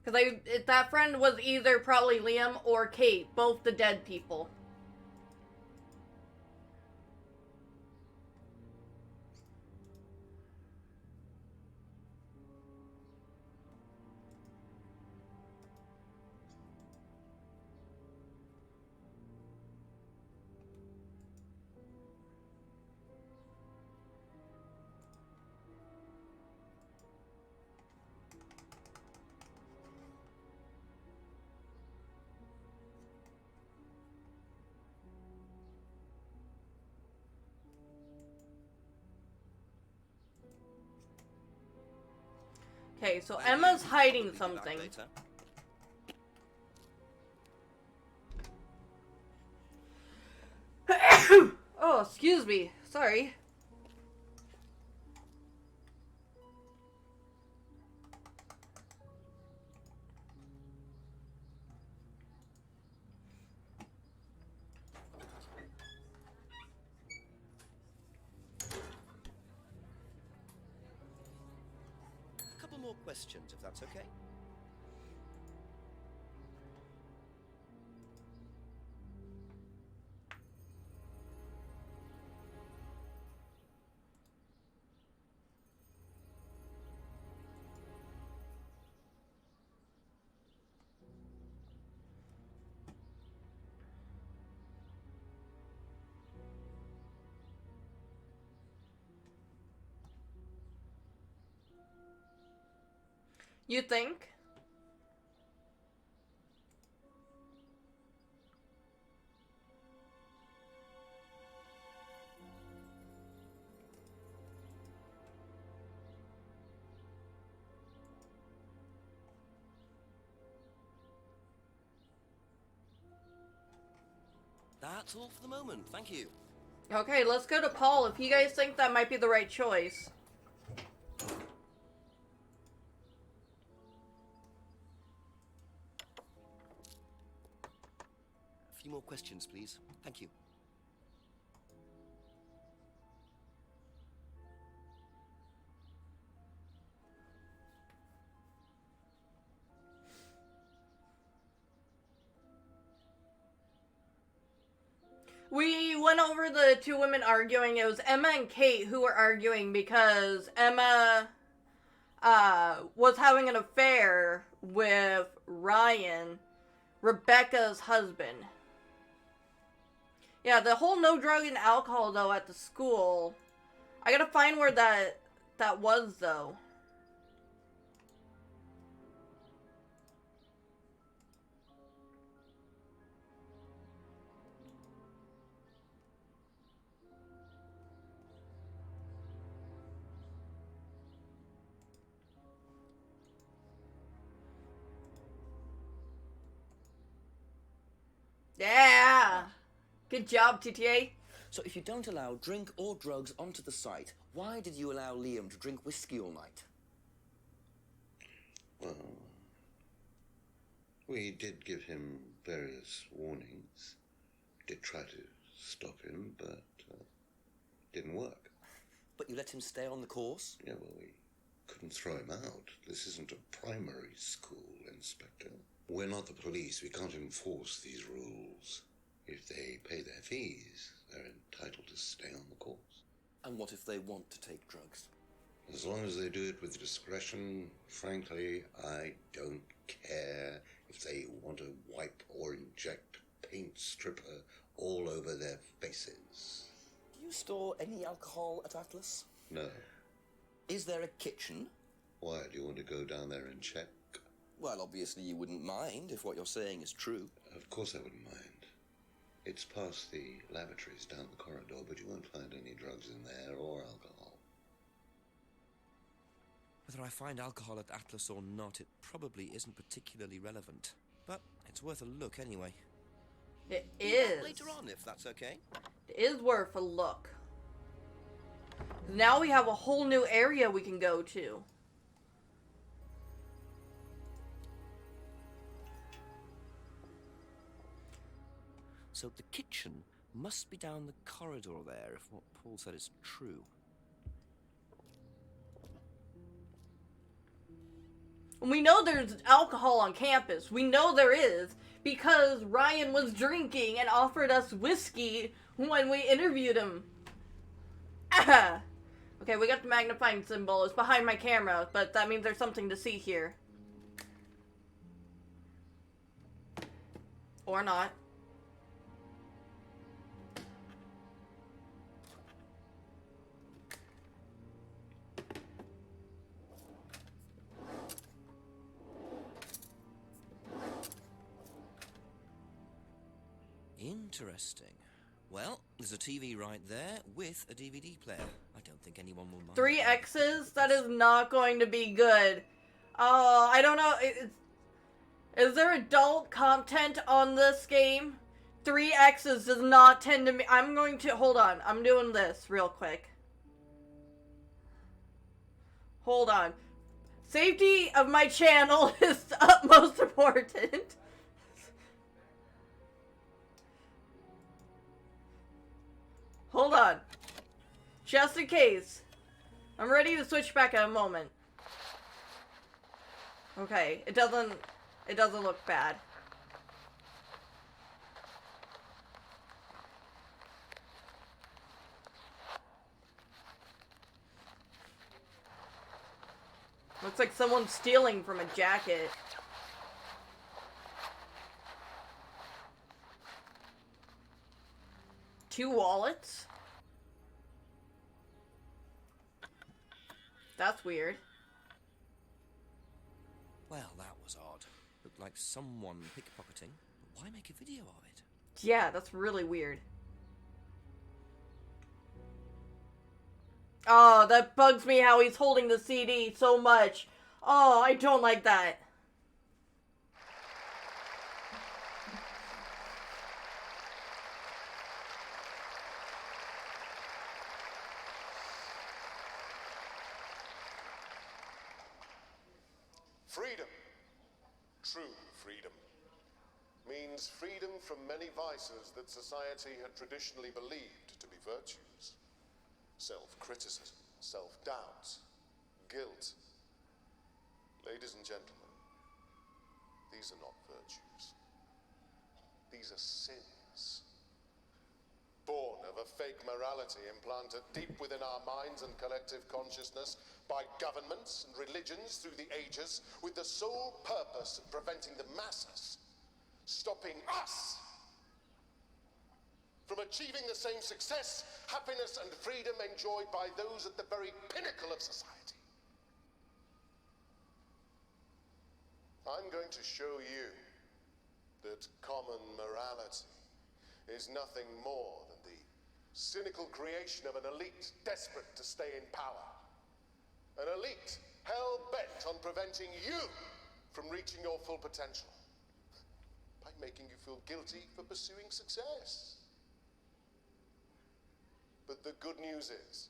Because that friend was either probably Liam or Kate, both the dead people. Okay, so Emma's hiding something. Oh, excuse me. Sorry. A couple more questions, if that's okay. You think? That's all for the moment, thank you. Okay, let's go to Paul if you guys think that might be the right choice. A few more questions, please. Thank you. We went over the two women arguing. It was Emma and Kate who were arguing because Emma was having an affair with Ryan, Rebecca's husband. Yeah, the whole no drug and alcohol though at the school. I gotta find where that was though. Yeah! Good job, TTA. So if you don't allow drink or drugs onto the site, why did you allow Liam to drink whiskey all night? Well, we did give him various warnings. Did try to stop him, but didn't work. But you let him stay on the course? Yeah, well, we couldn't throw him out. This isn't a primary school, Inspector. We're not the police. We can't enforce these rules. If they pay their fees, they're entitled to stay on the course. And what if they want to take drugs? As long as they do it with discretion, frankly, I don't care if they want to wipe or inject paint stripper all over their faces. Do you store any alcohol at Atlas? No. Is there a kitchen? Why, do you want to go down there and check? Well, obviously you wouldn't mind if what you're saying is true. Of course I wouldn't mind. It's past the lavatories down the corridor, but you won't find any drugs in there or alcohol. Whether I find alcohol at Atlas or not, it probably isn't particularly relevant. But it's worth a look anyway. It Be back is. later on, if that's okay. It is worth a look. Now we have a whole new area we can go to. So the kitchen must be down the corridor there, if what Paul said is true. And we know there's alcohol on campus. We know there is because Ryan was drinking and offered us whiskey when we interviewed him. Ah! Okay, we got the magnifying symbol. It's behind my camera, but that means there's something to see here. Or not. Interesting. Well, there's a TV right there with a DVD player. I don't think anyone will mind. 3 X's? That is not going to be good. Oh, I don't know. Is there adult content on this game? 3 X's does not tend to me. I'm going to... Hold on. I'm doing this real quick. Hold on. Safety of my channel is utmost important. Hold on. Just in case. I'm ready to switch back in a moment. Okay, it doesn't look bad. Looks like someone's stealing from a jacket. Two wallets? That's weird. Well, that was odd. Looked like someone pickpocketing. But why make a video of it? Yeah, that's really weird. Oh, that bugs me how he's holding the CD so much. Oh, I don't like that. Freedom, true freedom, means freedom from many vices that society had traditionally believed to be virtues. Self-criticism, self-doubt, guilt. Ladies and gentlemen, these are not virtues. These are sins. Born of a fake morality implanted deep within our minds and collective consciousness by governments and religions through the ages, with the sole purpose of preventing the masses, stopping us from achieving the same success, happiness, and freedom enjoyed by those at the very pinnacle of society. I'm going to show you that common morality is nothing more than the cynical creation of an elite desperate to stay in power. An elite hell-bent on preventing you from reaching your full potential by making you feel guilty for pursuing success. But the good news is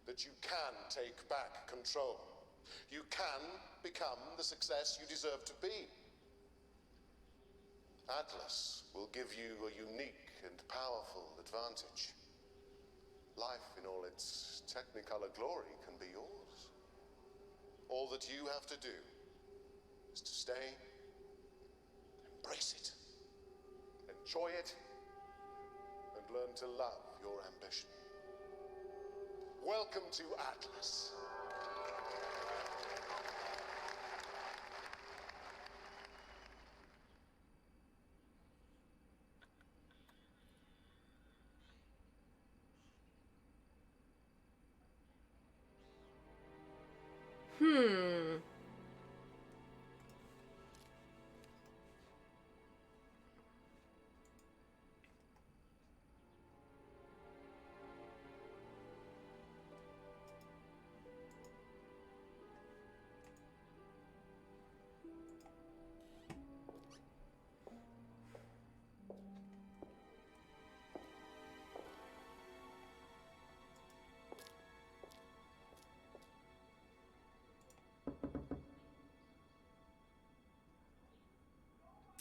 that you can take back control. You can become the success you deserve to be. Atlas will give you a unique and powerful advantage. Life in all its technicolor glory can be yours. All that you have to do is to stay, embrace it, enjoy it, and learn to love your ambition. Welcome to Atlas. Hmm.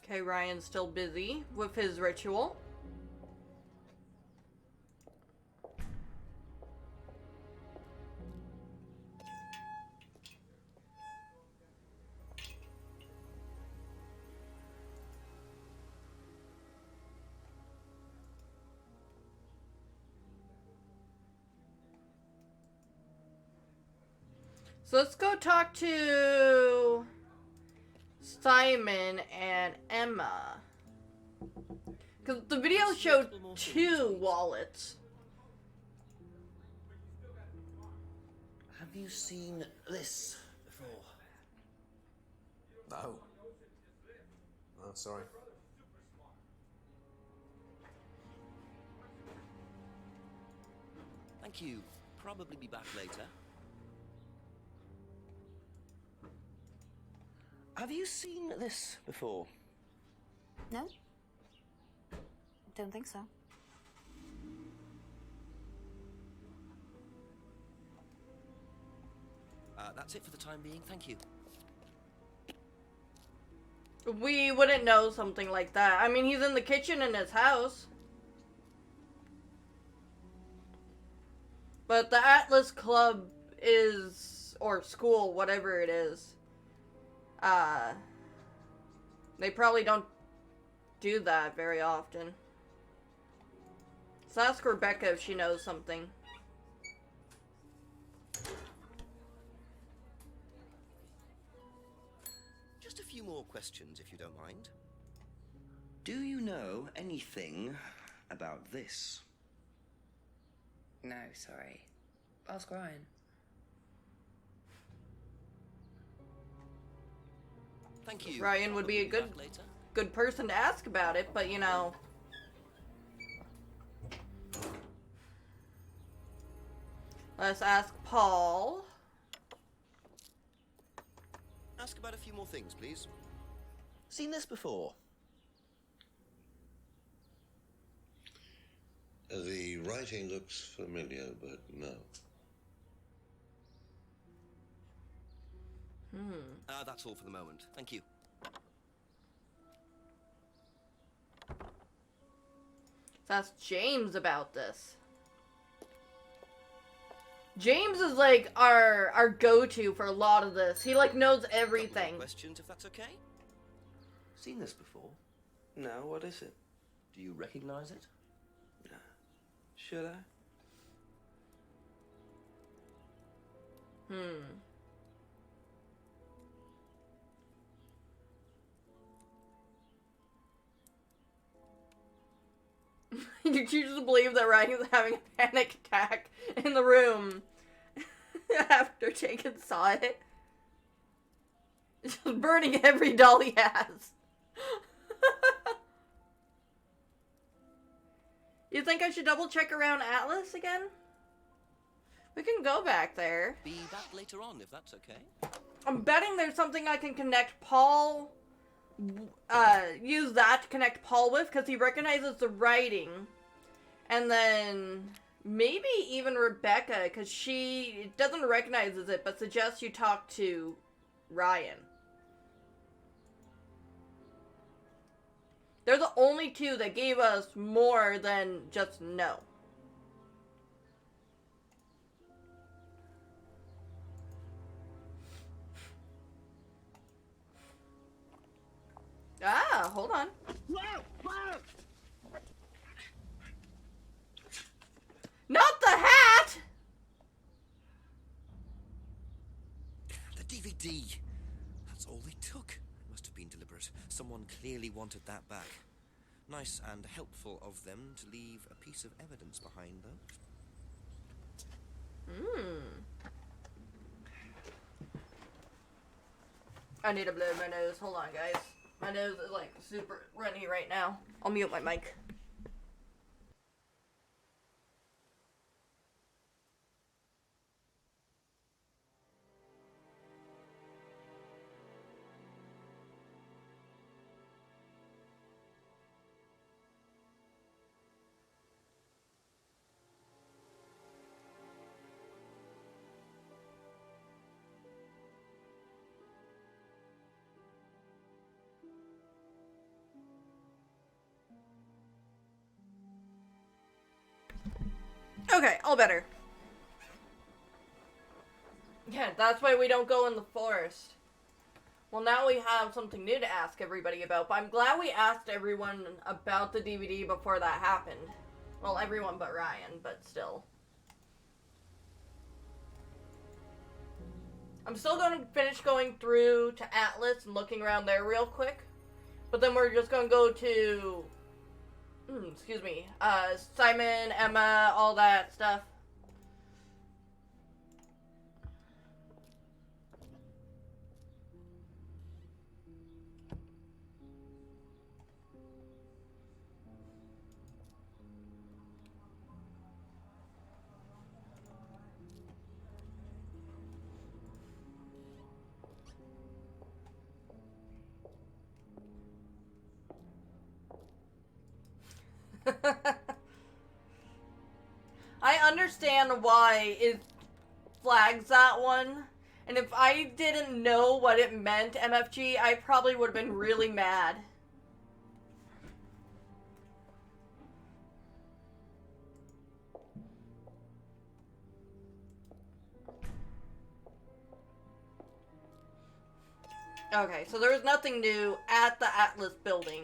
Okay, Ryan's still busy with his ritual. So let's go talk to Simon and Emma. Because the video showed 2 wallets. Have you seen this before? No. Oh, sorry. Thank you. Probably be back later. Have you seen this before? No? Don't think so. That's it for the time being. Thank you. We wouldn't know something like that. I mean, he's in the kitchen in his house. But the Atlas Club is, or school, whatever it is, they probably don't do that very often. So ask Rebecca if she knows something. Just a few more questions, if you don't mind. Do you know anything about this? No, sorry. Ask Ryan. Thank you. Ryan would be a good person to ask about it, but you know. Let's ask Paul. Ask about a few more things, please. Seen this before? The writing looks familiar, but no. That's all for the moment. Thank you. Let's ask James about this. James is like our go-to for a lot of this. He like knows everything. Questions, if that's okay? Seen this before? No, what is it? Do you recognize it? No. Should I? You choose to believe that Ryan's having a panic attack in the room after Jenkins saw it. Just burning every doll he has. You think I should double check around Atlas again? We can go back there. Be back later on, if that's okay. I'm betting there's something I can connect Paul, use that to connect Paul with, because he recognizes the writing. And then maybe even Rebecca, because she doesn't recognize it, but suggests you talk to Ryan. They're the only 2 that gave us more than just no. Ah, hold on. Not the hat! The DVD! That's all they took. It must have been deliberate. Someone clearly wanted that back. Nice and helpful of them to leave a piece of evidence behind, though. I need to blow my nose. Hold on, guys. My nose is like super runny right now. I'll mute my mic. Okay, all better. Yeah, that's why we don't go in the forest. Well, now we have something new to ask everybody about, but I'm glad we asked everyone about the DVD before that happened. Well, everyone but Ryan, but still. I'm still going to finish going through to Atlas and looking around there real quick, but then we're just going to go to... excuse me, Simon, Emma, all that stuff. I understand why it flags that one, and if I didn't know what it meant, MFG, I probably would have been really mad. Okay, so there was nothing new at the Atlas building.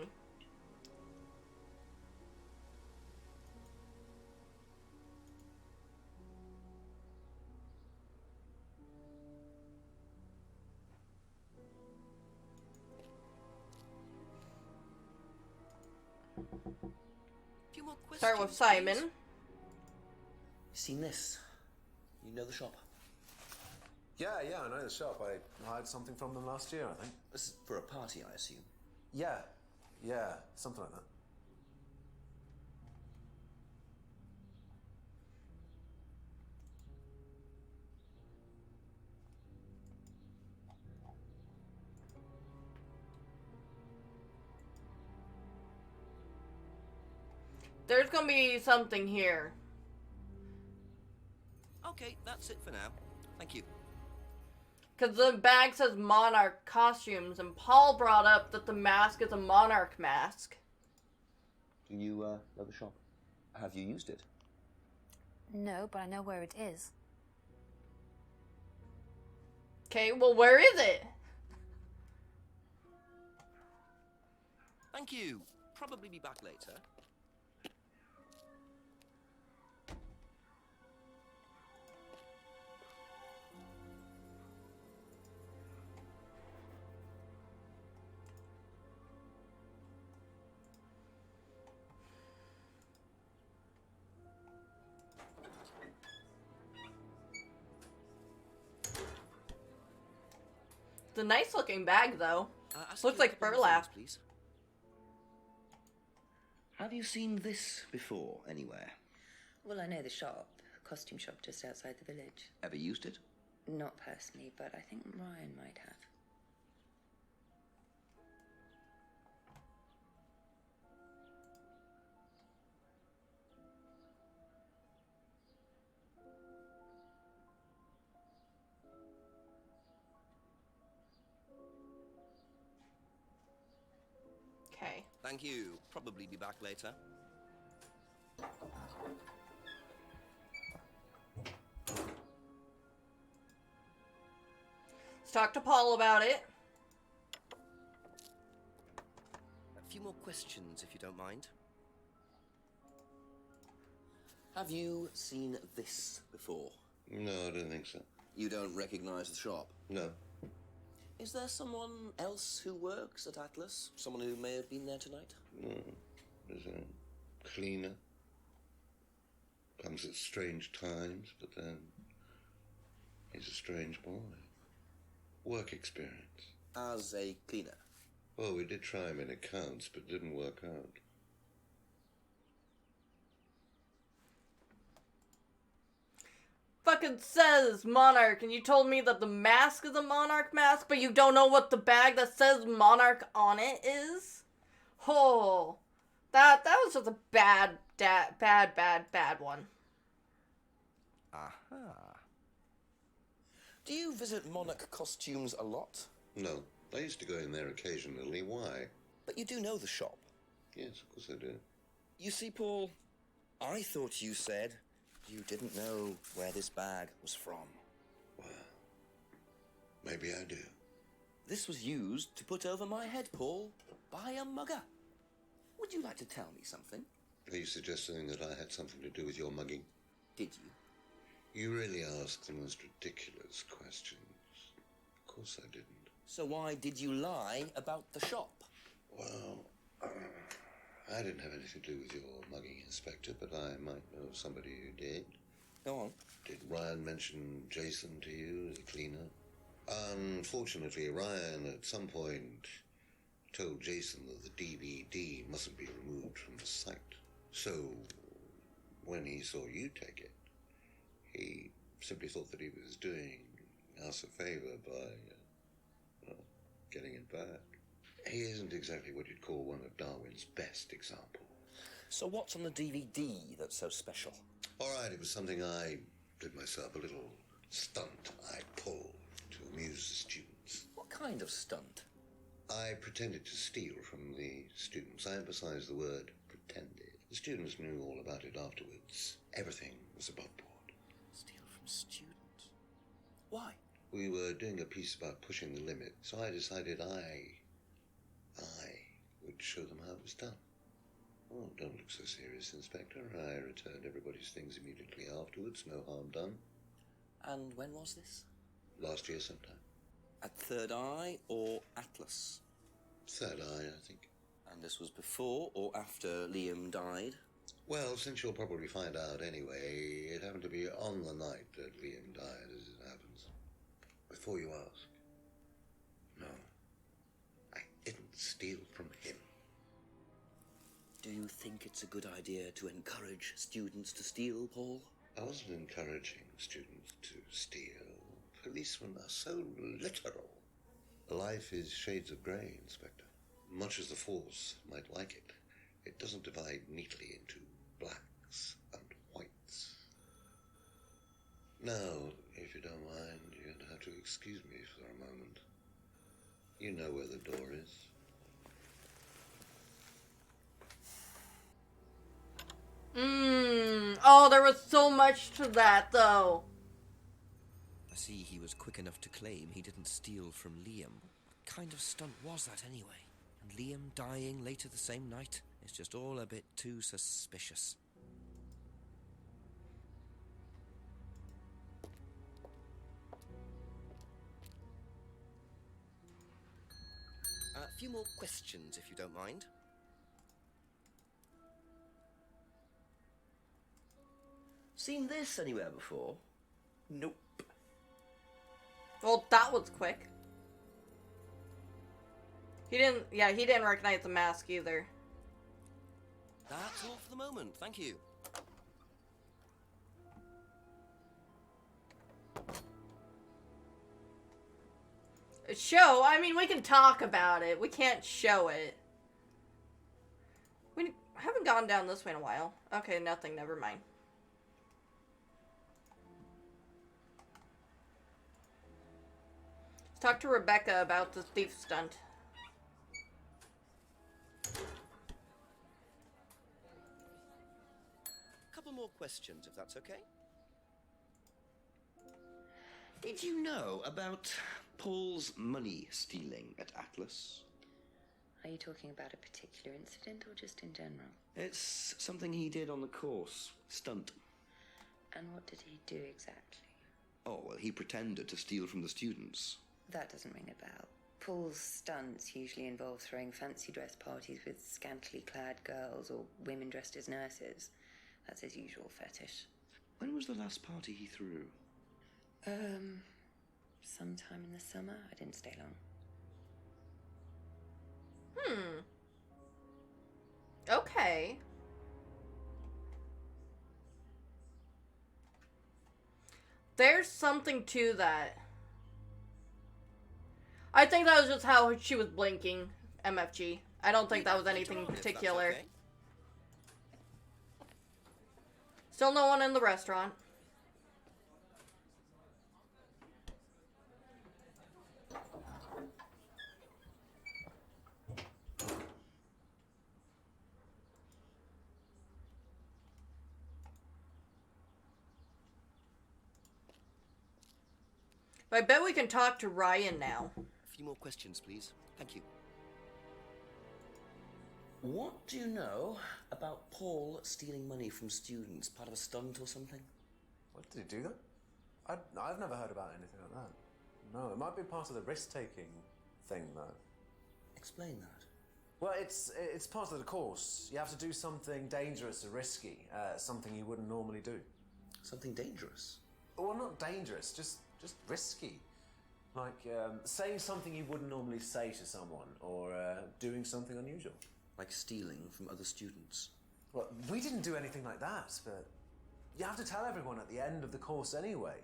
Few more questions, Start with Simon. please. Seen this? You know the shop? Yeah, I know the shop. I hired something from them last year, I think. This is for a party, I assume. Yeah, something like that. There's gonna be something here. Okay, that's it for now. Thank you. Because the bag says Monarch costumes, and Paul brought up that the mask is a Monarch mask. Do you know the shop? Have you used it? No, but I know where it is. Okay, well, where is it? Thank you. Probably be back later. It's a nice looking bag, though. Ask Looks you a like couple more burlap. things, please. Have you seen this before, anywhere? Well, I know the shop, costume shop just outside the village. Ever used it? Not personally, but I think Ryan might have. Okay. Thank you. Probably be back later. Let's talk to Paul about it. A few more questions, if you don't mind. Have you seen this before? No, I don't think so. You don't recognize the shop? No. Is there someone else who works at Atlas? Someone who may have been there tonight? No. There's a cleaner. Comes at strange times, but then he's a strange boy. Work experience. as a cleaner? Well, we did try him in accounts, but it didn't work out. Fucking says Monarch, and you told me that the mask is a Monarch mask, but you don't know what the bag that says Monarch on it is? Oh, that was just a bad one. Aha. Do you visit Monarch costumes a lot? No, I used to go in there occasionally. Why? But you do know the shop. Yes, of course I do. You see, Paul, I thought you said you didn't know where this bag was from. Well, maybe I do. This was used to put over my head, Paul, by a mugger. Would you like to tell me something? Are you suggesting that I had something to do with your mugging? Did you? You really ask the most ridiculous questions. Of course I didn't. So why did you lie about the shop? Well, I didn't have anything to do with your mugging, Inspector, but I might know somebody who did. Go on. Did Ryan mention Jason to you as a cleaner? Unfortunately, Ryan at some point told Jason that the DVD mustn't be removed from the site. So, when he saw you take it, he simply thought that he was doing us a favor by, getting it back. He isn't exactly what you'd call one of Darwin's best examples. So what's on the DVD that's so special? All right, it was something I did myself, a little stunt I pulled to amuse the students. What kind of stunt? I pretended to steal from the students. I emphasize the word pretended. The students knew all about it afterwards. Everything was above board. Steal from students? Why? We were doing a piece about pushing the limit, so I decided I would show them how it was done. Oh, don't look so serious, Inspector. I returned everybody's things immediately afterwards. No harm done. And when was this? Last year sometime. At Third Eye or Atlas? Third Eye, I think. And this was before or after Liam died? Well, since you'll probably find out anyway, it happened to be on the night that Liam died, as it happens. Before you ask, no, I didn't steal from him. Do you think it's a good idea to encourage students to steal, Paul? I wasn't encouraging students to steal. Policemen are so literal. Life is shades of grey, Inspector. Much as the Force might like it, it doesn't divide neatly into blacks and whites. Now, if you don't mind, you're going to have to excuse me for a moment. You know where the door is. Oh, there was so much to that, though. I see he was quick enough to claim he didn't steal from Liam. What kind of stunt was that anyway? And Liam dying later the same night? It's just all a bit too suspicious. A few more questions, if you don't mind. Seen this anywhere before? Nope. Well, that was quick. He didn't recognize the mask either. That's all for the moment, thank you. Show? I mean, we can talk about it. We can't show it. We haven't gone down this way in a while. Okay, nothing. Never mind. Let's talk to Rebecca about the thief stunt. A couple more questions, if that's okay. Did you know about Paul's money stealing at Atlas? Are you talking about a particular incident or just in general? It's something he did on the course. Stunt. And what did he do exactly? Oh, well, he pretended to steal from the students. That doesn't ring a bell. Paul's stunts usually involve throwing fancy dress parties with scantily clad girls or women dressed as nurses. That's his usual fetish. When was the last party he threw? Sometime in the summer. I didn't stay long. Okay. There's something to that. I think that was just how she was blinking, MFG. I don't think that was anything particular. Okay. Still no one in the restaurant. But I bet we can talk to Ryan now. A few more questions, please. Thank you. What do you know about Paul stealing money from students? Part of a stunt or something? What, did he do that? I've never heard about anything like that. No, it might be part of the risk-taking thing, though. Explain that. Well, it's part of the course. You have to do something dangerous or risky, something you wouldn't normally do. Something dangerous? Well, not dangerous, just risky. Like saying something you wouldn't normally say to someone, or doing something unusual. Like stealing from other students? Well, we didn't do anything like that, but you have to tell everyone at the end of the course anyway.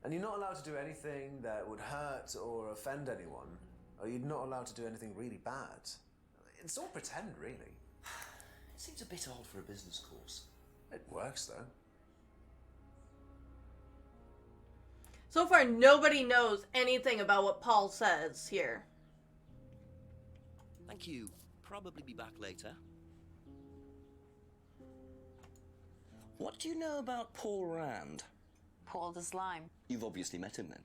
And you're not allowed to do anything that would hurt or offend anyone, or you're not allowed to do anything really bad. It's all pretend, really. It seems a bit odd for a business course. It works, though. So far, nobody knows anything about what Paul says here. Thank you. Probably be back later. What do you know about Paul Rand? Paul the Slime. You've obviously met him then.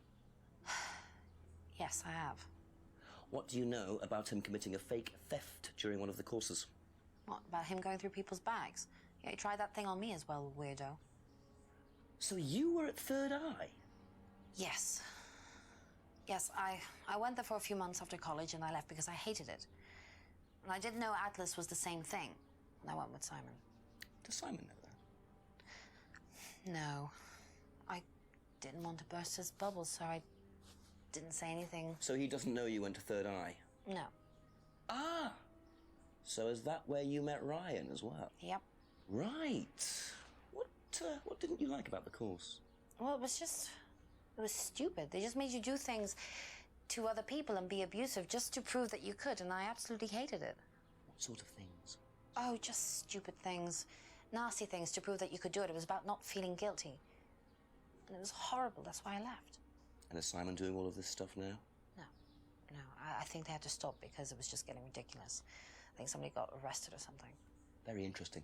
Yes, I have. What do you know about him committing a fake theft during one of the courses? What, about him going through people's bags? Yeah, he tried that thing on me as well, weirdo. So you were at Third Eye? Yes. Yes, I went there for a few months after college and I left because I hated it. And I didn't know Atlas was the same thing. And I went with Simon. Does Simon know that? No. I didn't want to burst his bubble, so I didn't say anything. So he doesn't know you went to Third Eye? No. Ah! So is that where you met Ryan as well? Yep. Right. What didn't you like about the course? Well, it was stupid. They just made you do things to other people and be abusive just to prove that you could, and I absolutely hated it. What sort of things? Oh, just stupid things. Nasty things to prove that you could do it. It was about not feeling guilty. And it was horrible. That's why I left. And is Simon doing all of this stuff now? No, I think they had to stop because it was just getting ridiculous. I think somebody got arrested or something. Very interesting.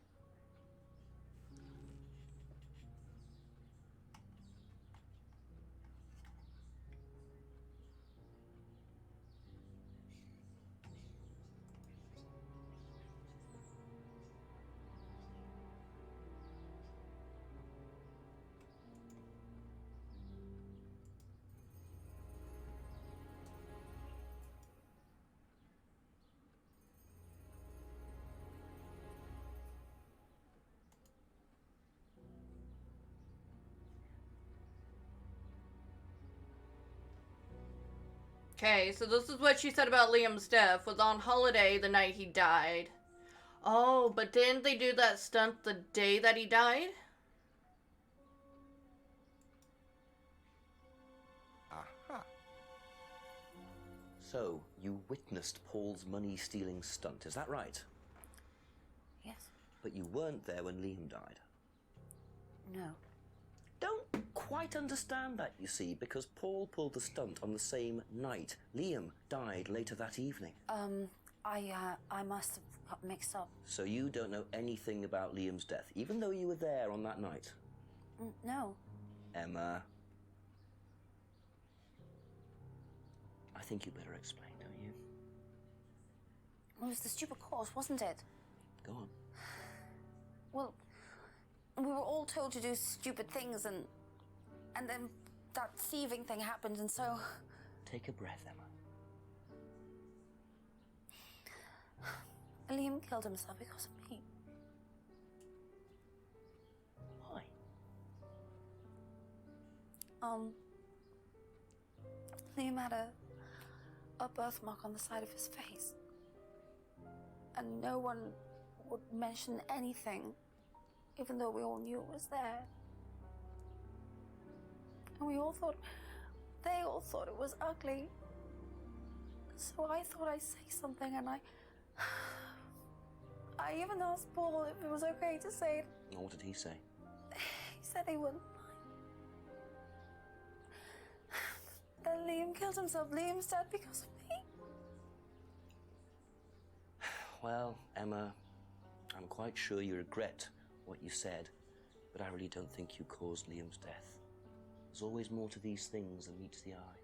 Okay, so this is what she said about Liam's death. Was on holiday the night he died. Oh, but didn't they do that stunt the day that he died? Aha. So, you witnessed Paul's money-stealing stunt, is that right? Yes. But you weren't there when Liam died. No. Don't quite understand that, you see, because Paul pulled the stunt on the same night. Liam died later that evening. I must have got mixed up. So you don't know anything about Liam's death, even though you were there on that night? No. Emma. I think you better explain, don't you? It was the stupid course, wasn't it? Go on. Well, we were all told to do stupid things, and then that thieving thing happened, and so... Take a breath, Emma. Liam killed himself because of me. Why? Liam had a birthmark on the side of his face. and no one would mention anything, even though we all knew it was there. And they all thought it was ugly. So I thought I'd say something, and I even asked Paul if it was okay to say it. What did he say? He said he wouldn't mind. Then Liam killed himself. Liam's dead because of me. Well, Emma, I'm quite sure you regret what you said, but I really don't think you caused Liam's death. There's always more to these things than meets the eye.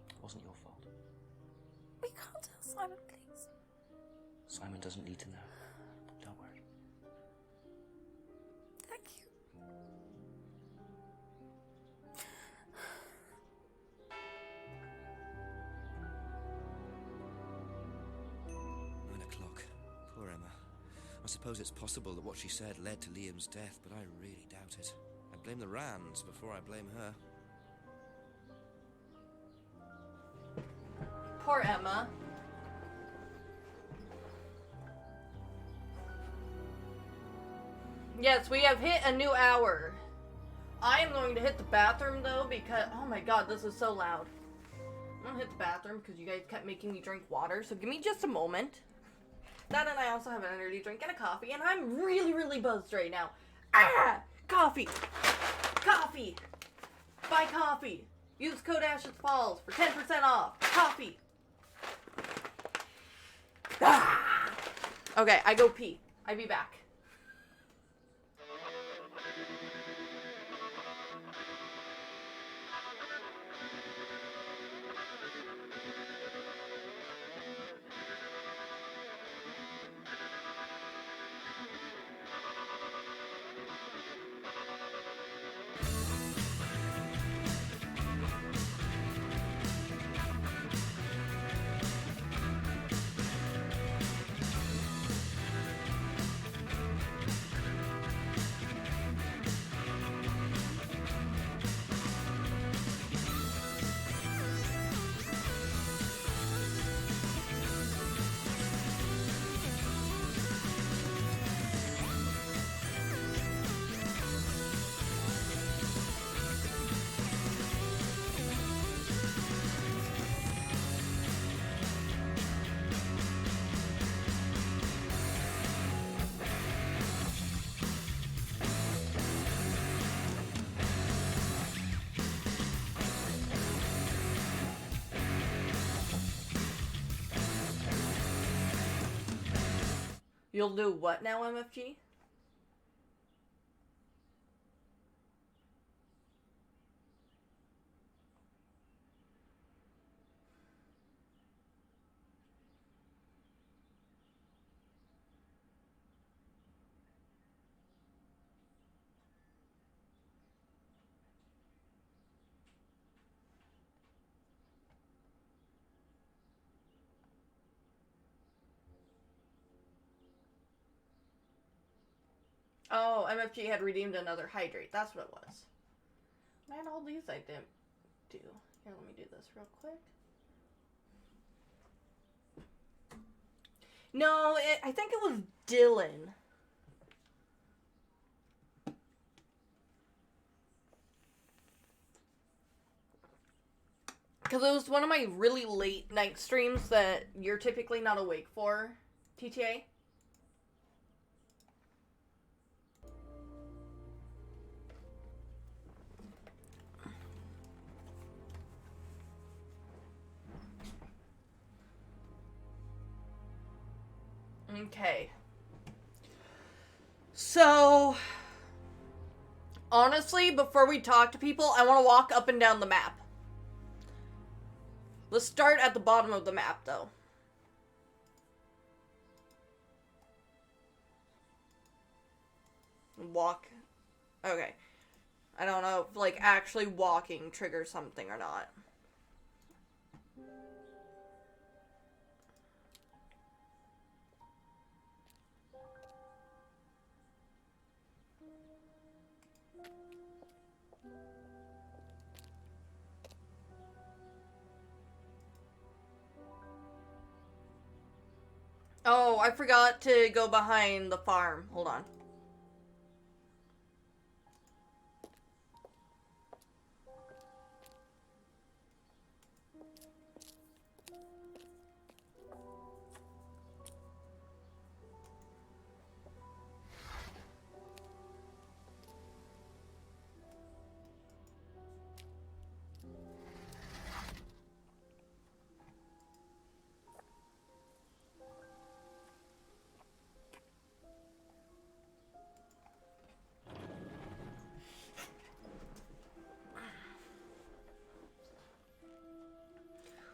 It wasn't your fault. We can't tell Simon, please. Simon doesn't need to know. Don't worry. Thank you. 9:00. Poor Emma. I suppose it's possible that what she said led to Liam's death, but I really doubt it. I blame the Rands before I blame her. Poor Emma. Yes, we have hit a new hour. I am going to hit the bathroom though because, oh my god, this is so loud. I'm gonna hit the bathroom because you guys kept making me drink water, so give me just a moment. That, and I also have an energy drink and a coffee, and I'm really, really buzzed right now. Ah! Coffee! Coffee! Buy coffee! Use code Ashes Falls for 10% off. Coffee! Ah! Okay, I go pee. I be back. You'll do what now, MFG? Oh, MFG had redeemed another hydrate. That's what it was. Man, all these I didn't do. Here, let me do this real quick. No, I think it was Dylan. Because it was one of my really late night streams that you're typically not awake for, TTA. Okay. So, honestly, before we talk to people, I want to walk up and down the map. Let's start at the bottom of the map, though. Walk. Okay. I don't know if, like, actually walking triggers something or not. Oh, Oh, I forgot to go behind the farm. Hold on.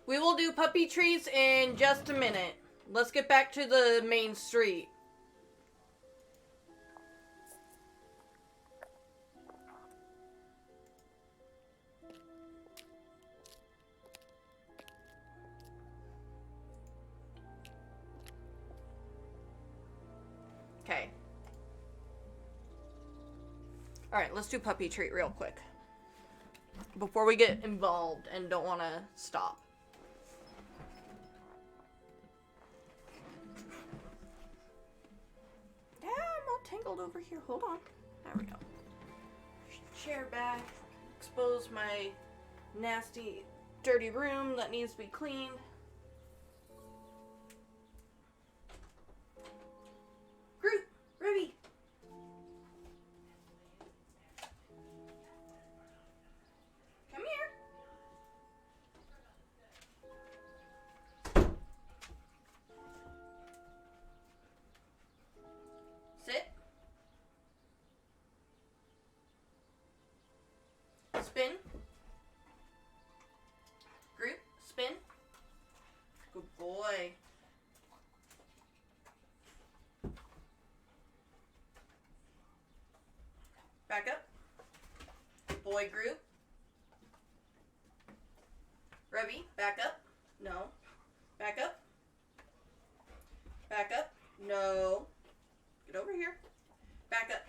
We will do puppy treats in just a minute. Let's get back to the main street. Okay. Alright, let's do puppy treat real quick. Before we get involved and don't want to stop. Yeah, I'm all tangled over here. Hold on. There we go. Chair back. Expose my nasty, dirty room that needs to be cleaned. Groot! Ruby! Come here. Sit. Spin. Groot, spin. Good boy. Back up. Good boy, Groot. Revy, back up. No. Back up. Back up. No. Get over here. Back up.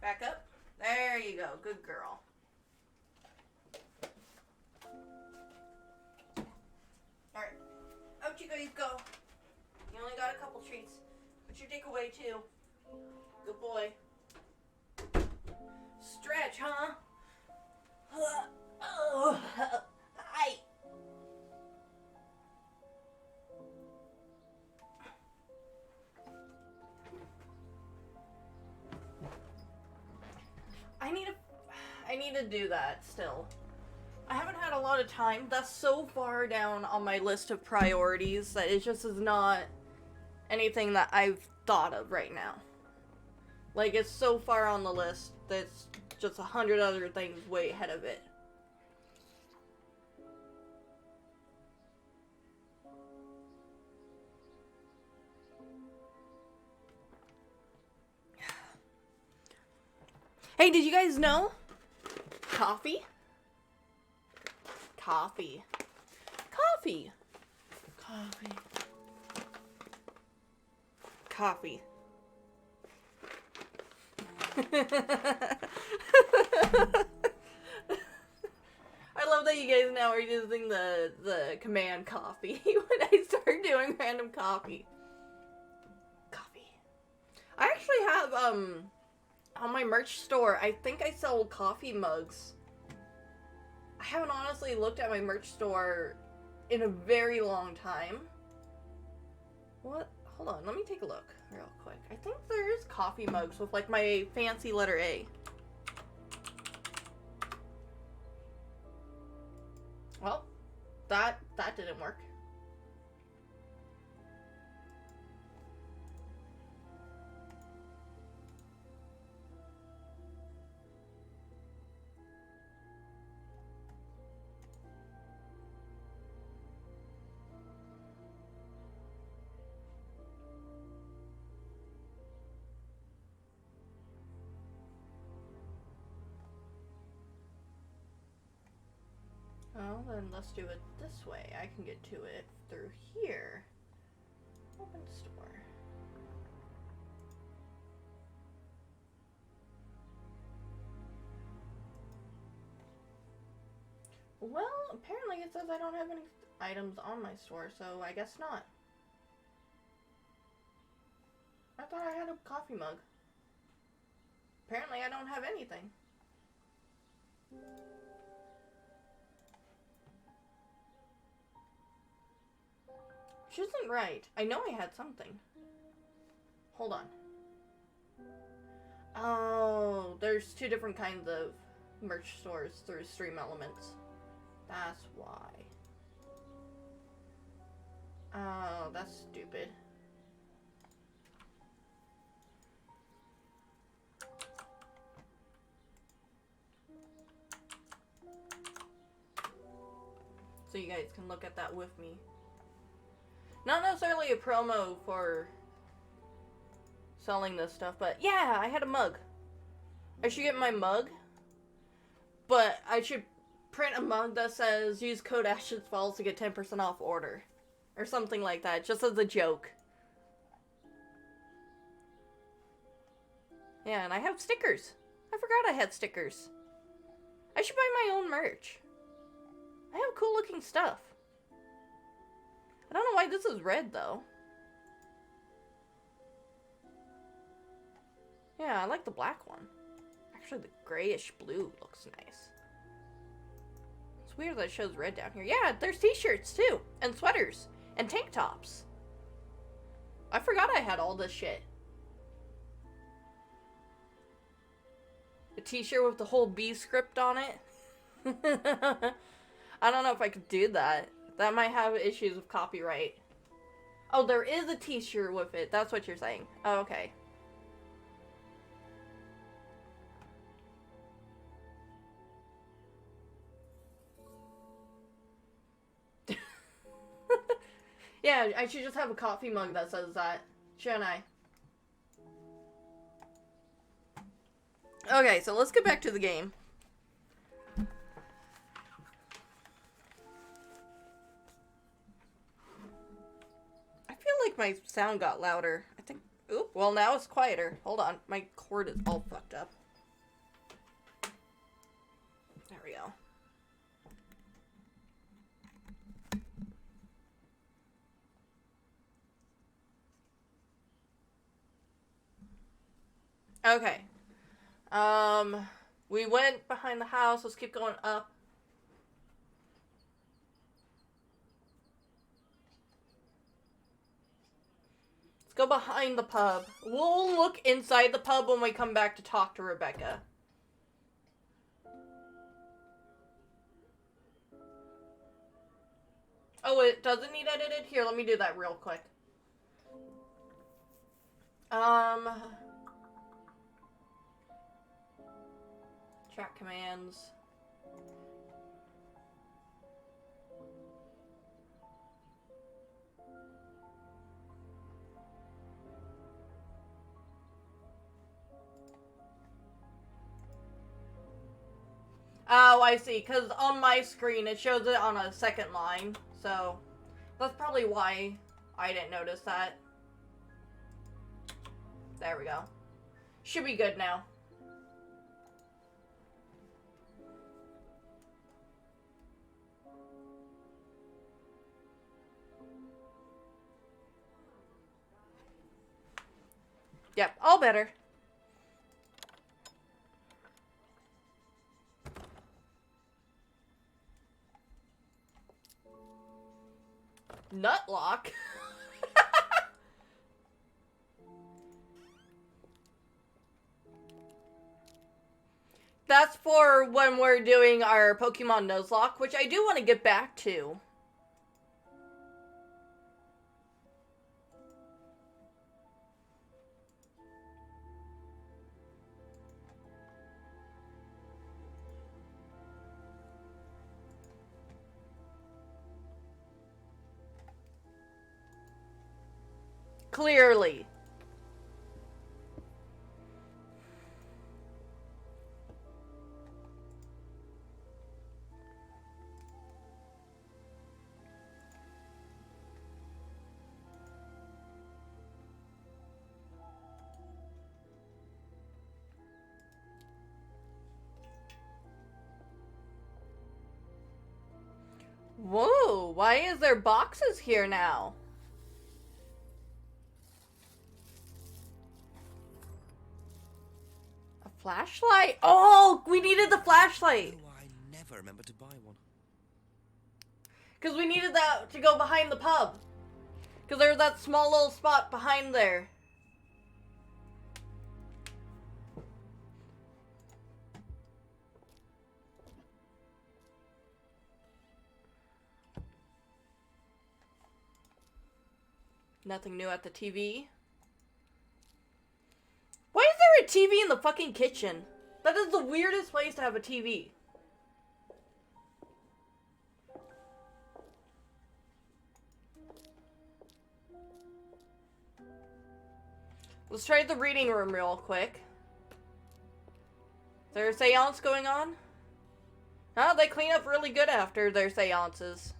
Back up. There you go. Good girl. Alright. Out you guys go. You only got a couple treats. Put your dick away too. Good boy. Stretch, huh? Oh, hi. I need to do that still. I haven't had a lot of time. That's so far down on my list of priorities that it just is not anything that I've thought of right now. Like, it's so far on the list that's just 100 other things way ahead of it. Hey, did you guys know? Coffee? Coffee. Coffee. Coffee. Coffee. I love that you guys now are using the command coffee when I start doing random coffee. Coffee. I actually have, on my merch store, I think I sell coffee mugs. I haven't honestly looked at my merch store in a very long time. What? Hold on, let me take a look real quick. I think there is coffee mugs with like my fancy letter A. Well, that didn't work. Well, then let's do it this way. I can get to it through here. Open store. Well, apparently it says I don't have any items on my store, so I guess not. thought I had a coffee mug. Apparently I don't have anything. Which isn't right. I know I had something. Hold on. Oh, there's two different kinds of merch stores through Stream Elements. That's why. Oh, that's stupid. So you guys can look at that with me. Not necessarily a promo for selling this stuff, but yeah, I had a mug. I should get my mug, but I should print a mug that says use code Ashes Falls to get 10% off order. Or something like that, just as a joke. Yeah, and I have stickers. I forgot I had stickers. I should buy my own merch. I have cool looking stuff. I don't know why this is red though. Yeah, I like the black one. Actually, the grayish blue looks nice. It's weird that it shows red down here. Yeah, there's t-shirts too. And sweaters. And tank tops. I forgot I had all this shit. A t-shirt with the whole B script on it. I don't know if I could do that. That might have issues with copyright. Oh, there is a t-shirt with it. That's what you're saying. Oh, okay. Yeah, I should just have a coffee mug that says that. Shouldn't I? Okay, so let's get back to the game. I feel like my sound got louder. I think... Oop, well now it's quieter. Hold on, my cord is all fucked up. There we go. Okay. We went behind the house. Let's keep going up. Let's go behind the pub. We'll look inside the pub when we come back to talk to Rebecca. Oh, it doesn't need edited? Here, let me do that real quick. Chat commands. Oh, I see. Because on my screen, it shows it on a second line. So, that's probably why I didn't notice that. There we go. Should be good now. Yep, all better. Nutlock? That's for when we're doing our Pokemon Nuzlocke, which I do want to get back to. Clearly. Whoa, why is there boxes here now? Flashlight? Oh, we needed the flashlight. Oh, I never remember to buy one. Because we needed that to go behind the pub. Because there's that small little spot behind there. Nothing new at the TV. Why is there a TV in the fucking kitchen? That is the weirdest place to have a TV. Let's try the reading room real quick. Is there a seance going on? Oh, they clean up really good after their seances.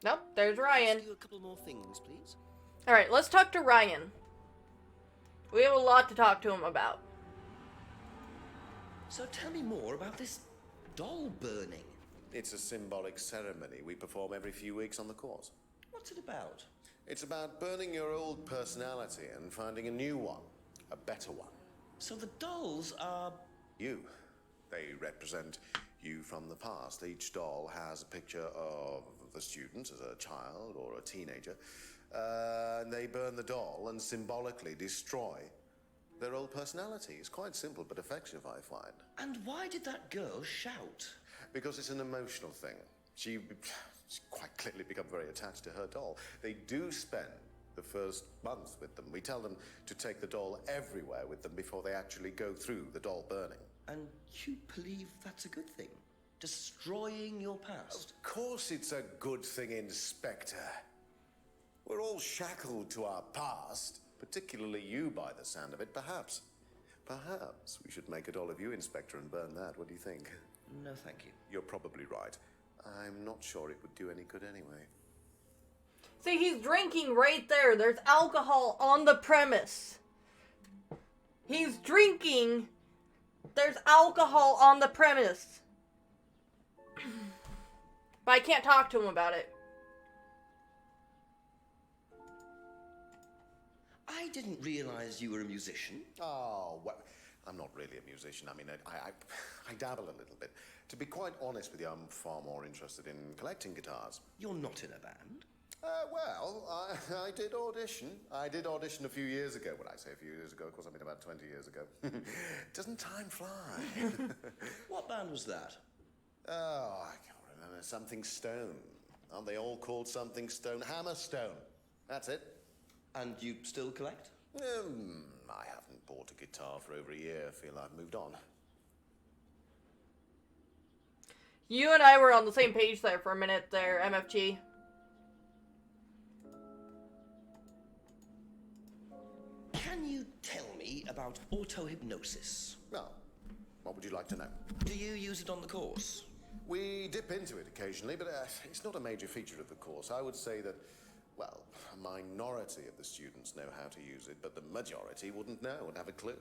Nope, there's Ryan. Ask you a couple more things, please. Alright, let's talk to Ryan. We have a lot to talk to him about. So tell me more about this doll burning. It's a symbolic ceremony we perform every few weeks on the course. What's it about? It's about burning your old personality and finding a new one, a better one. So the dolls are... You. They represent you from the past. Each doll has a picture of the student as a child or a teenager. And they burn the doll and symbolically destroy their old personality. It's quite simple but effective, I find. And why did that girl shout? Because it's an emotional thing. She's quite clearly become very attached to her doll. They do spend the first month with them. We tell them to take the doll everywhere with them before they actually go through the doll burning. And you believe that's a good thing? Destroying your past? Of course it's a good thing, Inspector. We're all shackled to our past, particularly you by the sound of it. Perhaps we should make a doll of you, Inspector, and burn that. What do you think? No, thank you. You're probably right. I'm not sure it would do any good anyway. See, he's drinking right there. There's alcohol on the premise. He's drinking. There's alcohol on the premise. But I can't talk to him about it. I didn't realize you were a musician. Oh, well, I'm not really a musician. I mean, I dabble a little bit. To be quite honest with you, I'm far more interested in collecting guitars. You're not in a band? Well, I did audition. I did audition a few years ago. When I say a few years ago, of course, I mean about 20 years ago. Doesn't time fly? What band was that? Oh, I can't remember. Something Stone. Aren't they all called Something Stone? Hammerstone. That's it. And you still collect? I haven't bought a guitar for over a year. I feel I've moved on. You and I were on the same page there for a minute there, MFG. Can you tell me about auto-hypnosis? Well, what would you like to know? Do you use it on the course? We dip into it occasionally, but it's not a major feature of the course. I would say that, well, a minority of the students know how to use it, but the majority wouldn't know and have a clue.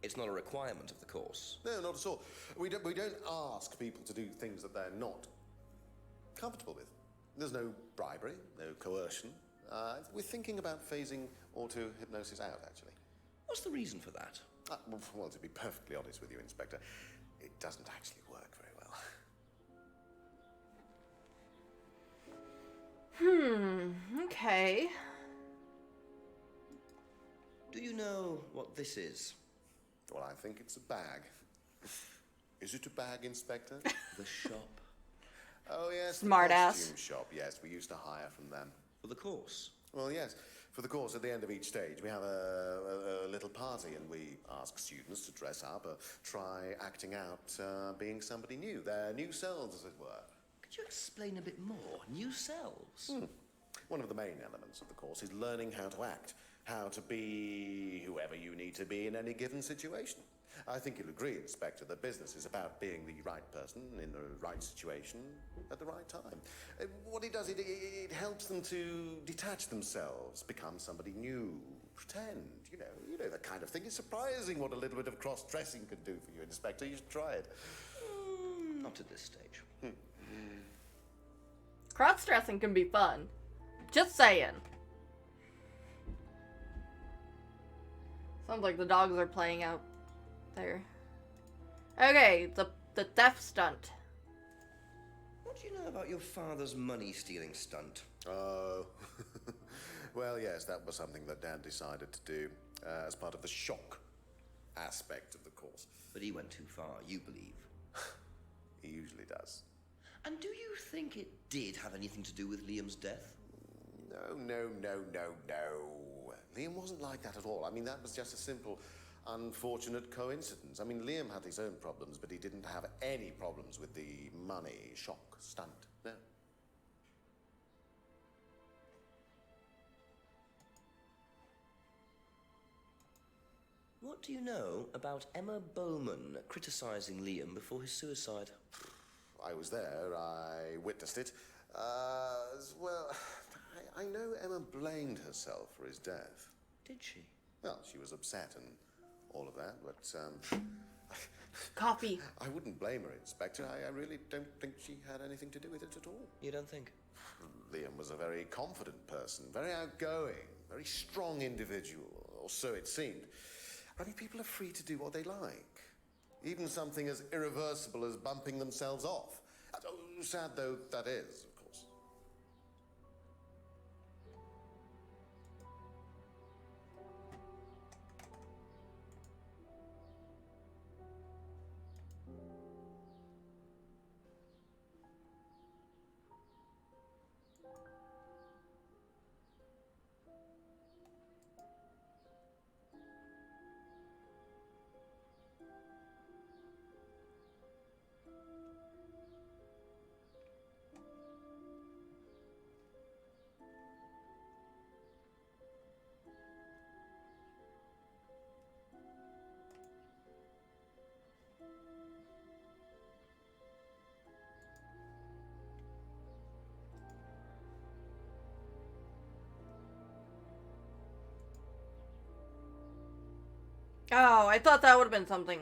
It's not a requirement of the course. No, not at all. We don't ask people to do things that they're not comfortable with. There's no bribery, no coercion. We're thinking about phasing auto-hypnosis out, actually. What's the reason for that? Well, to be perfectly honest with you, Inspector, it doesn't actually work very well. Okay. Do you know what this is? Well, I think it's a bag. Is it a bag, Inspector? The shop. Oh, yes. Smart the ass. costume shop, yes. We used to hire from them. For the course? Well, yes. For the course, at the end of each stage, we have a little party, and we ask students to dress up or try acting out being somebody new, their new selves, as it were. Could you explain a bit more? New selves? One of the main elements of the course is learning how to act, how to be whoever you need to be in any given situation. I think you'll agree, Inspector, that business is about being the right person in the right situation at the right time. What it does, it helps them to detach themselves, become somebody new, pretend, you know that kind of thing. It's surprising what a little bit of cross-dressing can do for you, Inspector. You should try it. Not at this stage. Cross-dressing can be fun. Just saying. Sounds like the dogs are playing out there. Okay, the theft stunt. What do you know about your father's money-stealing stunt? Oh, well, yes, that was something that Dad decided to do as part of the shock aspect of the course. But he went too far, you believe. He usually does. And do you think it did have anything to do with Liam's death? No. Liam wasn't like that at all. I mean, that was just a simple, unfortunate coincidence. I mean, Liam had his own problems, but he didn't have any problems with the money shock stunt. No. What do you know about Emma Bowman criticizing Liam before his suicide? I was there. I witnessed it. Well, I know Emma blamed herself for his death. Did she? Well, she was upset and all of that, but, Coffee. I wouldn't blame her, Inspector. I really don't think she had anything to do with it at all. You don't think? Liam was a very confident person, very outgoing, very strong individual, or so it seemed. I mean, people are free to do what they like. Even something as irreversible as bumping themselves off. Sad though that is, of course. Oh, I thought that would have been something.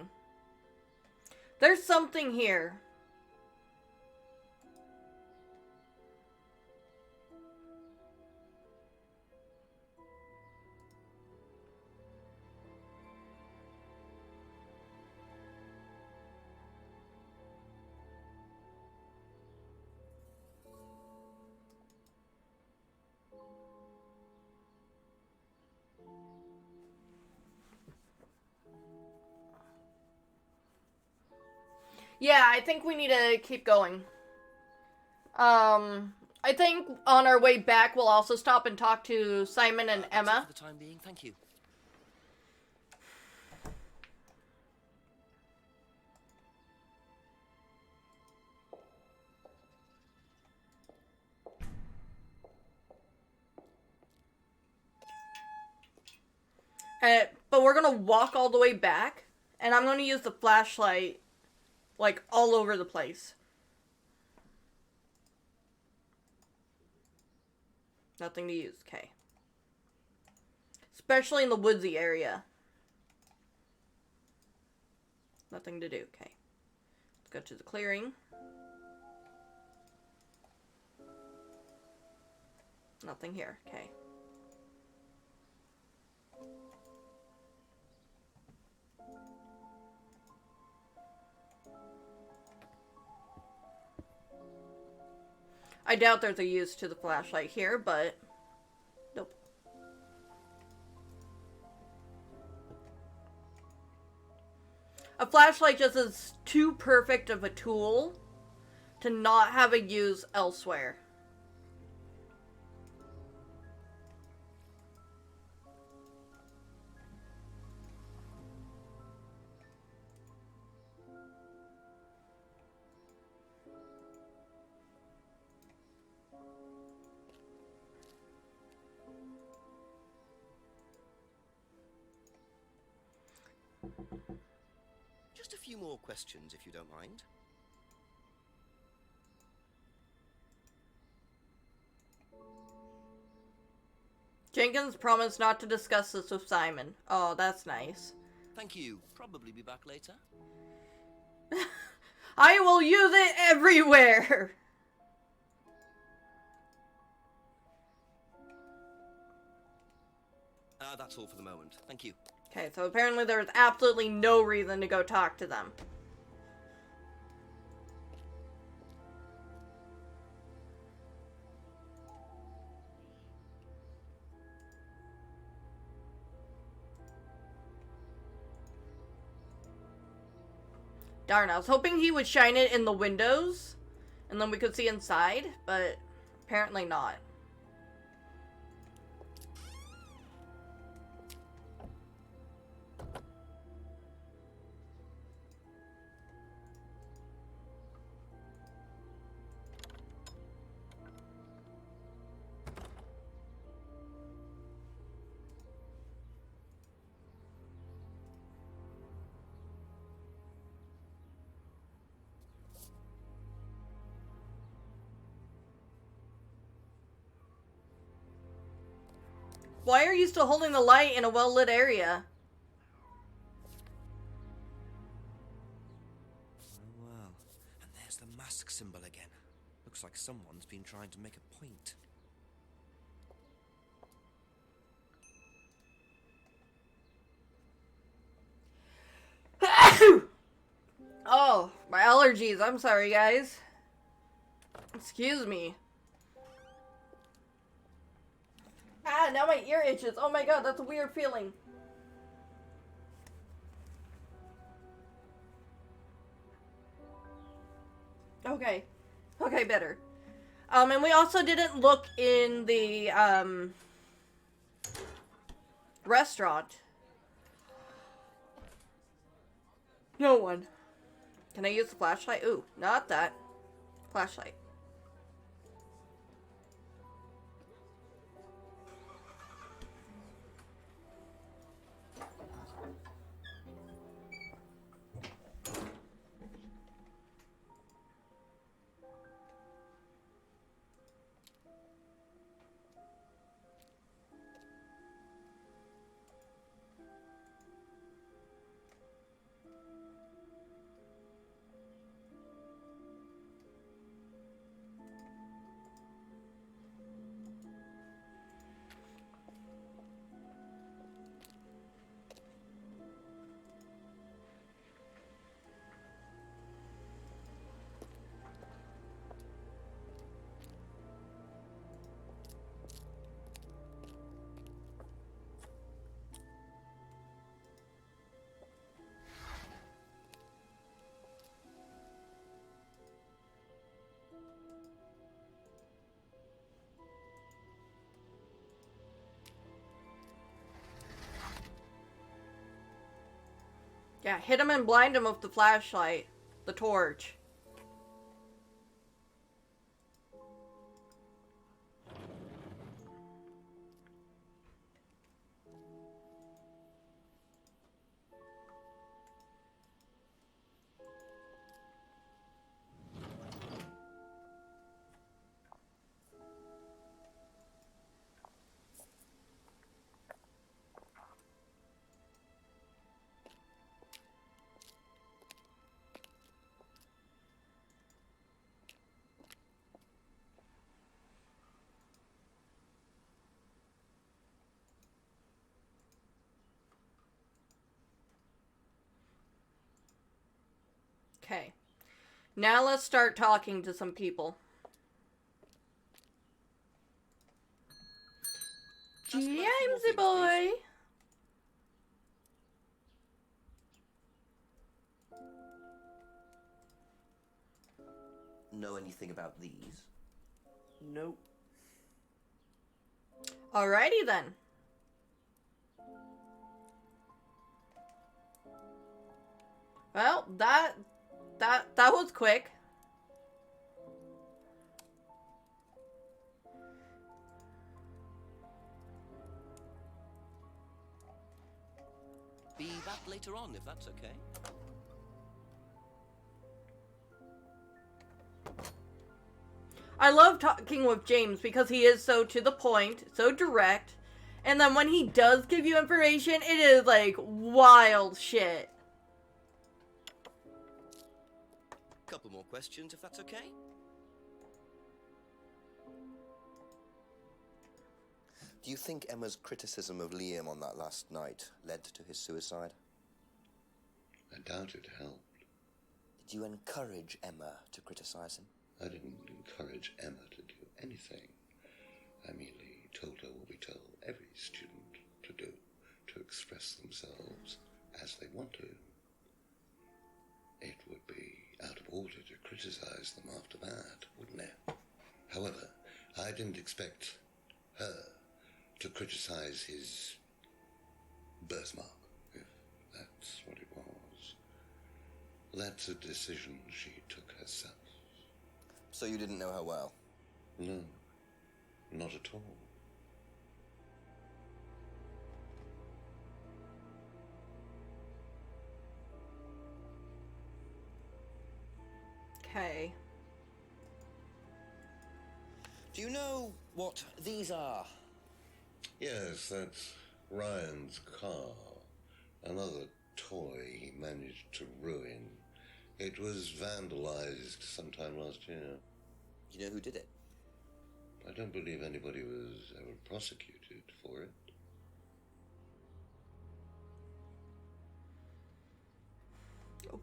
There's something here. Yeah, I think we need to keep going. I think on our way back we'll also stop and talk to Simon and Emma. For the time being, thank you. But we're gonna walk all the way back, and I'm gonna use the flashlight, like, all over the place. Nothing to use, okay. Especially in the woodsy area. Nothing to do, okay. Let's go to the clearing. Nothing here, okay. I doubt there's a use to the flashlight here, but nope. A flashlight just is too perfect of a tool to not have a use elsewhere. Just a few more questions, if you don't mind. Jenkins promised not to discuss this with Simon. Oh, that's nice. Thank you. Probably be back later. I will use it everywhere! That's all for the moment. Thank you. Okay, so apparently there was absolutely no reason to go talk to them. Darn, I was hoping he would shine it in the windows, and then we could see inside, but apparently not. Why are you still holding the light in a well-lit area? Oh, well. And there's the mask symbol again. Looks like someone's been trying to make a point. Oh, my allergies. I'm sorry, guys. Excuse me. Ah, now my ear itches. Oh my god, that's a weird feeling. Okay. Okay, better. And we also didn't look in the, restaurant. No one. Can I use the flashlight? Ooh, not that. Flashlight. Yeah, hit him and blind him with the flashlight. The torch. Okay. Now let's start talking to some people. Jamesy boy! Know anything about these? Nope. Alrighty then. Well, that was quick. Be back later on, if that's okay. I love talking with James because he is so to the point, so direct, and then when he does give you information, it is like wild shit. Couple more questions, if that's okay. Do you think Emma's criticism of Liam on that last night led to his suicide? I doubt it helped. Did you encourage Emma to criticize him? I didn't encourage Emma to do anything. I merely told her what we tell every student to do, to express themselves as they want to. It would be out of order to criticize them after that, wouldn't it? However, I didn't expect her to criticize his birthmark, if that's what it was. That's a decision she took herself. So you didn't know her well? No, not at all. Okay. Do you know what these are? Yes, that's Ryan's car. Another toy he managed to ruin. It was vandalized sometime last year. Do you know who did it? I don't believe anybody was ever prosecuted for it.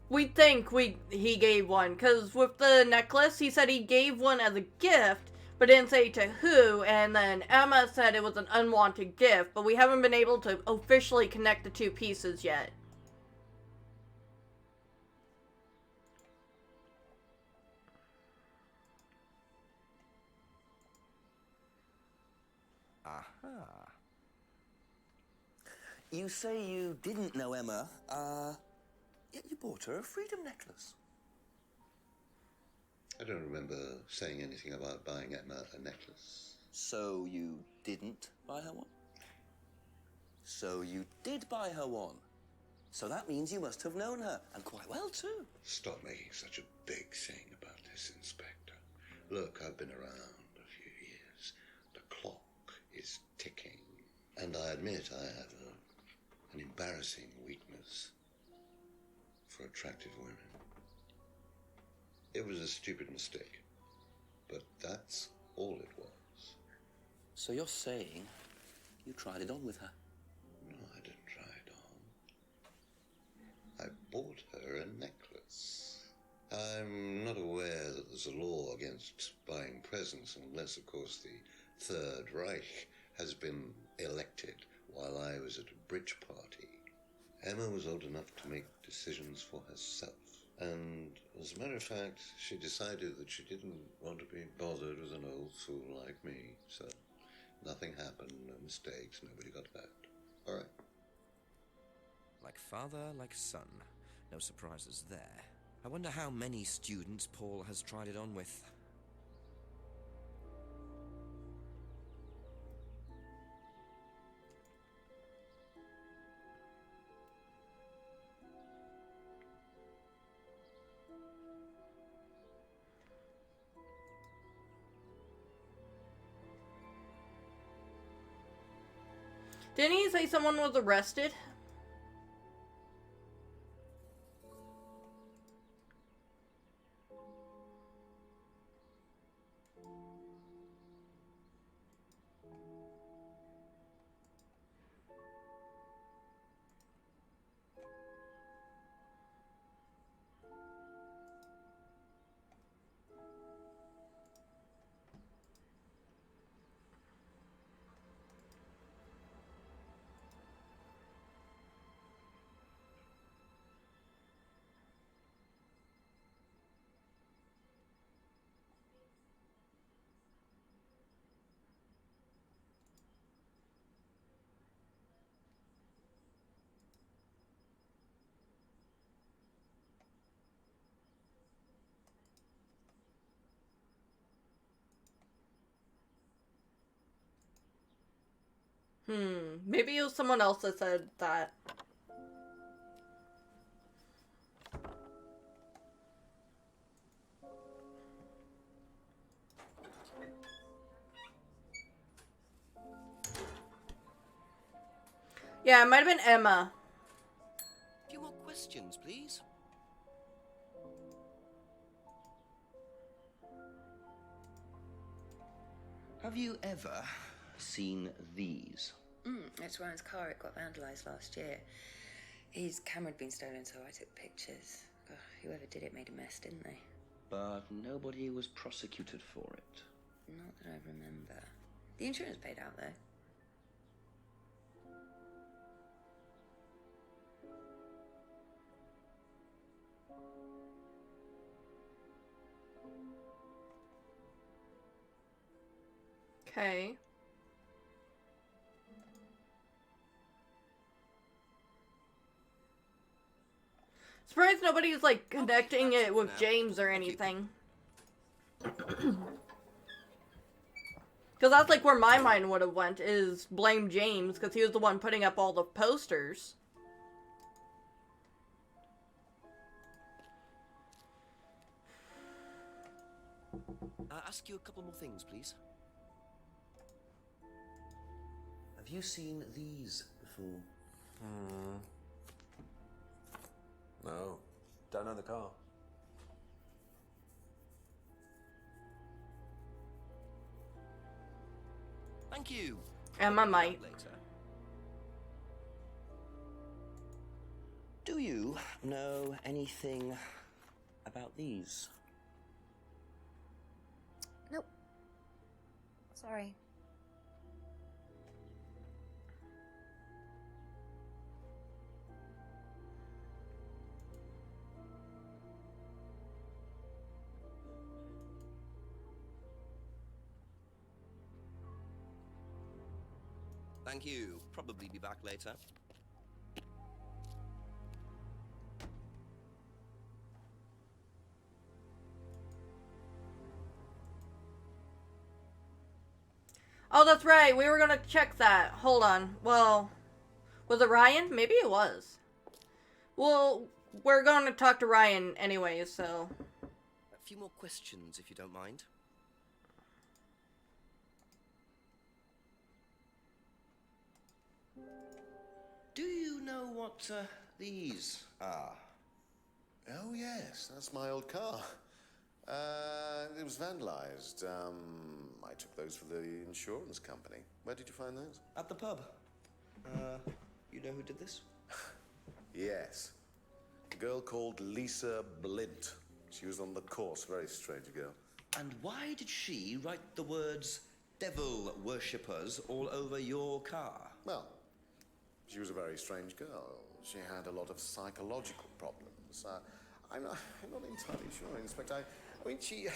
We think he gave one, because with the necklace, he said he gave one as a gift, but didn't say to who, and then Emma said it was an unwanted gift, but we haven't been able to officially connect the two pieces yet. Aha. You say you didn't know Emma, yet you bought her a freedom necklace. I don't remember saying anything about buying Emma a necklace. So you didn't buy her one? So you did buy her one. So that means you must have known her, and quite well too. Stop making such a big thing about this, Inspector. Look, I've been around a few years. The clock is ticking. And I admit I have an embarrassing weakness for attractive women. It was a stupid mistake, but that's all it was. So you're saying you tried it on with her? No, I didn't try it on. I bought her a necklace. I'm not aware that there's a law against buying presents unless, of course, the Third Reich has been elected while I was at a bridge party. Emma was old enough to make decisions for herself. And as a matter of fact, she decided that she didn't want to be bothered with an old fool like me. So nothing happened, no mistakes, nobody got hurt. All right. Like father, like son. No surprises there. I wonder how many students Paul has tried it on with. Didn't he say someone was arrested? Maybe it was someone else that said that. Yeah, it might have been Emma. A few more questions, please. Have you ever seen these? It's Ryan's car. It got vandalised last year. His camera had been stolen, so I took pictures. God, whoever did it made a mess, didn't they? But nobody was prosecuted for it. Not that I remember. The insurance paid out, though. Okay. Surprised nobody's like connecting it with James or anything. Because that's like where my mind would have went, is blame James, because he was the one putting up all the posters. Ask you a couple more things, please. Have you seen these before? No. Don't know the car. Thank you. And my mic. Later. Do you know anything about these? Nope. Sorry. Thank you. Probably be back later. Oh, that's right. We were gonna check that. Hold on. Well, was it Ryan? Maybe it was. Well, we're going to talk to Ryan anyway, so. A few more questions, if you don't mind. Do you know what these are? Oh, yes, that's my old car. It was vandalized. I took those for the insurance company. Where did you find those? At the pub. You know who did this? Yes. A girl called Lisa Blint. She was on the course. Very strange girl. And why did she write the words devil worshippers all over your car? Well, she was a very strange girl. She had a lot of psychological problems. I'm not entirely sure, Inspector. I mean, she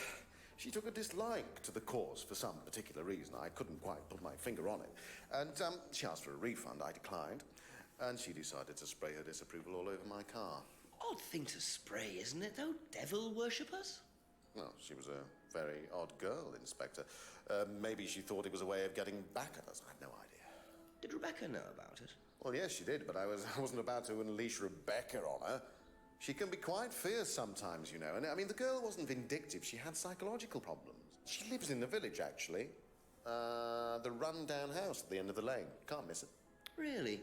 took a dislike to the course for some particular reason. I couldn't quite put my finger on it. And she asked for a refund. I declined. And she decided to spray her disapproval all over my car. Odd thing to spray, isn't it, though? Devil worshippers? Well, she was a very odd girl, Inspector. Maybe she thought it was a way of getting back at us. I have no idea. Did Rebecca know about it? Well, yes, she did, but I wasn't about to unleash Rebecca on her. She can be quite fierce sometimes, you know. And I mean, the girl wasn't vindictive. She had psychological problems. She lives in the village, actually. The run-down house at the end of the lane. Can't miss it. Really?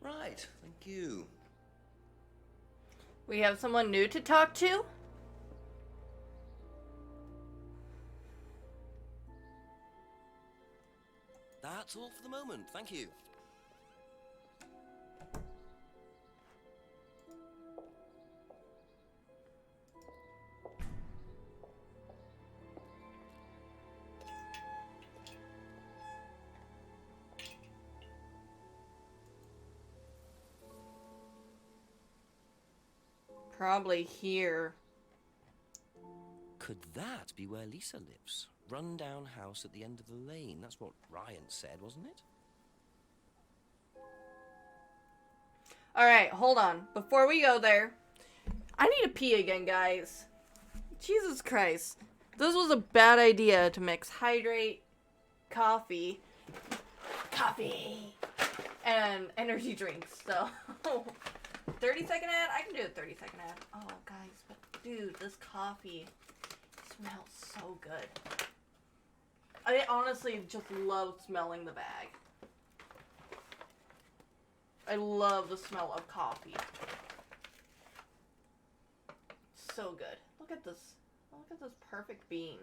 Right, thank you. We have someone new to talk to? That's all for the moment. Thank you. Probably here. Could that be where Lisa lives? Run-down house at the end of the lane. That's what Ryan said, wasn't it? Alright, hold on. Before we go there, I need to pee again, guys. Jesus Christ. This was a bad idea to mix hydrate, coffee, and energy drinks. So, 30-second ad? I can do a 30-second ad. Oh, guys, but dude, this coffee smells so good. I honestly just love smelling the bag. I love the smell of coffee. So good. Look at this. Look at this perfect bean.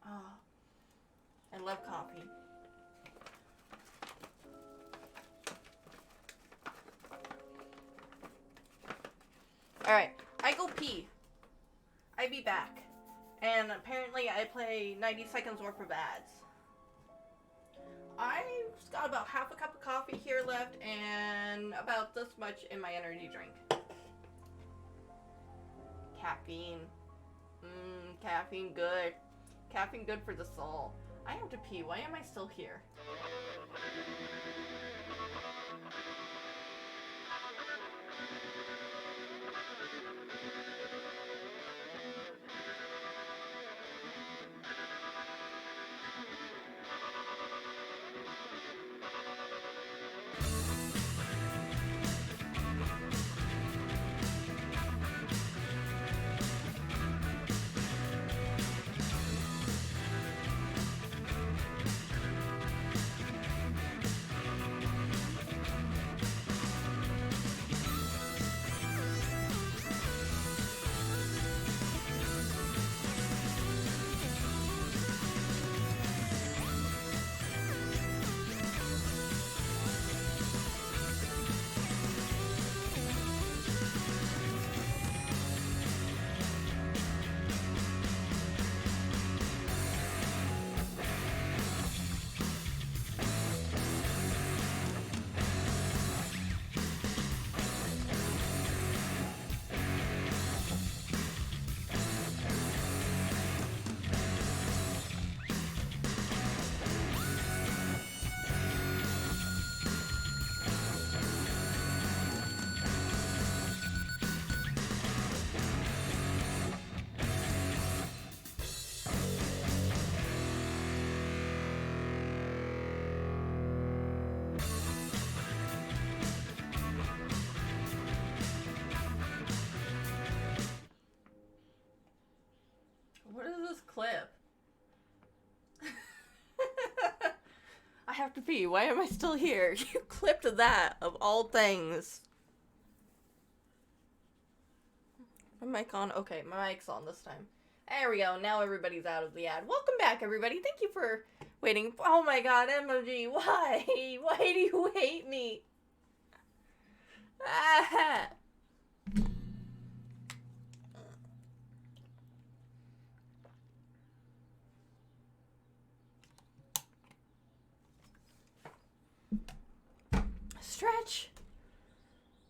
Oh. I love coffee. Alright, I go pee. I be back. And apparently I play 90 seconds worth of ads. I've got about half a cup of coffee here left and about this much in my energy drink. Caffeine. Caffeine good. Caffeine good for the soul. I have to pee. Why am I still here? What is this clip? I have to pee. Why am I still here? You clipped that, of all things. My mic on? Okay, my mic's on this time. There we go. Now everybody's out of the ad. Welcome back, everybody. Thank you for waiting. Oh my god, emoji. Why? Why do you hate me? Ah! Stretch.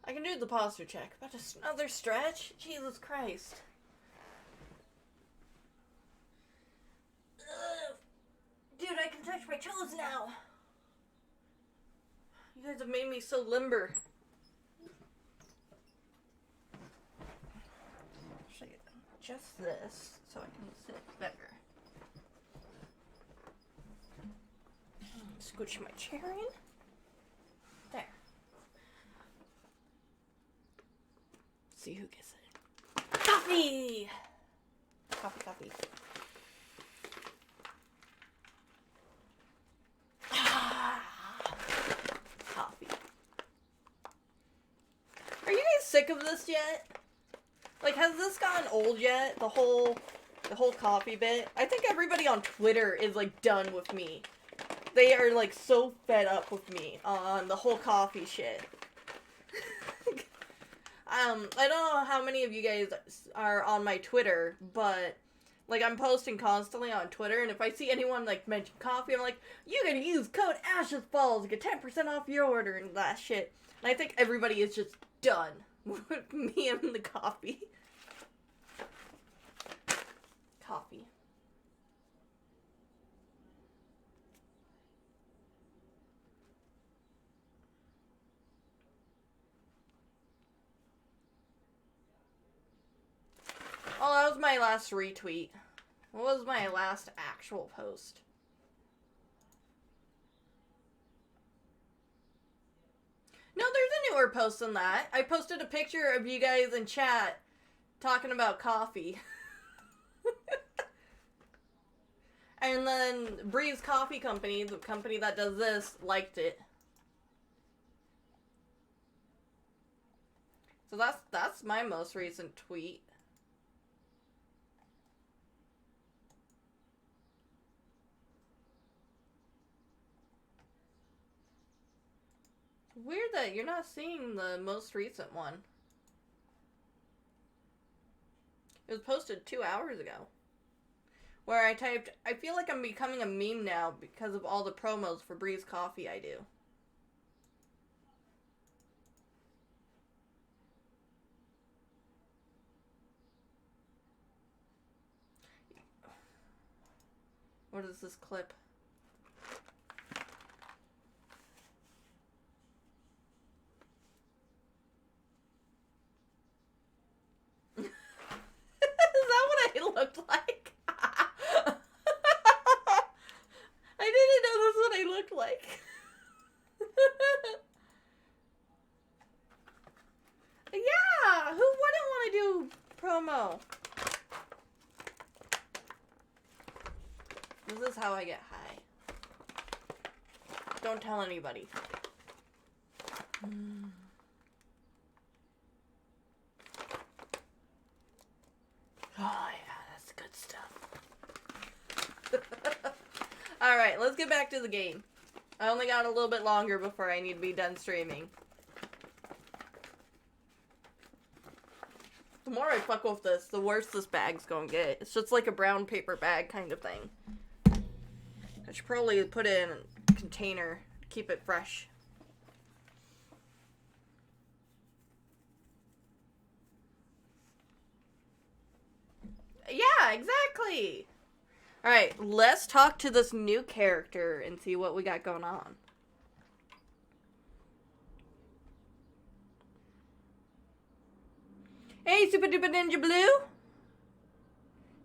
I can do the posture check, but just another stretch? Jesus Christ. Ugh. Dude, I can touch my toes now. You guys have made me so limber. Actually, just this, so I can sit better. Scooch my chair in. There. See who gets it. Coffee! Coffee. Coffee. Are you guys sick of this yet? Like, has this gotten old yet? The whole coffee bit? I think everybody on Twitter is, like, done with me. They are, like, so fed up with me on the whole coffee shit. I don't know how many of you guys are on my Twitter, but, like, I'm posting constantly on Twitter, and if I see anyone, like, mention coffee, I'm like, you can use code ASHESFALLS to get 10% off your order and that shit. And I think everybody is just done with me and the coffee. Coffee. Oh, that was my last retweet. What was my last actual post? No, there's a newer post than that. I posted a picture of you guys in chat talking about coffee. And then Breeze Coffee Company, the company that does this, liked it. So that's my most recent tweet. Weird that you're not seeing the most recent one. It was posted 2 hours ago. Where I typed, I feel like I'm becoming a meme now because of all the promos for Breeze Coffee I do. What is this clip? Is that what I looked like? I didn't know that's what I looked like. Yeah, who wouldn't want to do promo? This is how I get high. Don't tell anybody. Oh yeah, that's good stuff. Alright, let's get back to the game. I only got a little bit longer before I need to be done streaming. The more I fuck with this, the worse this bag's gonna get. It's just like a brown paper bag kind of thing. I should probably put it in a container to keep it fresh. Yeah, exactly! Alright, let's talk to this new character and see what we got going on. Hey, Super Duper Ninja Blue!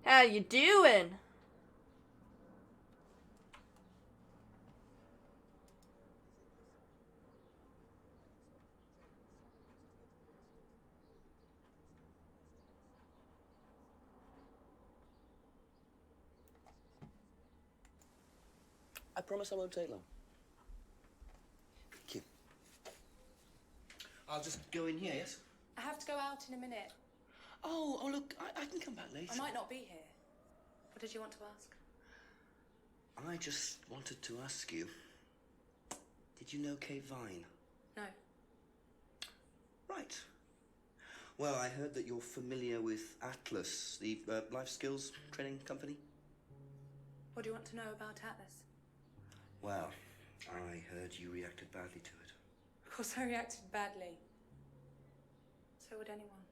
How you doing? I promise I won't take long. Thank you. I'll just go in here, yes? I have to go out in a minute. Oh, look, I can come back later. I might not be here. What did you want to ask? I just wanted to ask you, did you know Kate Vine? No. Right. Well, I heard that you're familiar with Atlas, the life skills training company. What do you want to know about Atlas? Well, I heard you reacted badly to it. Of course I reacted badly. So would anyone.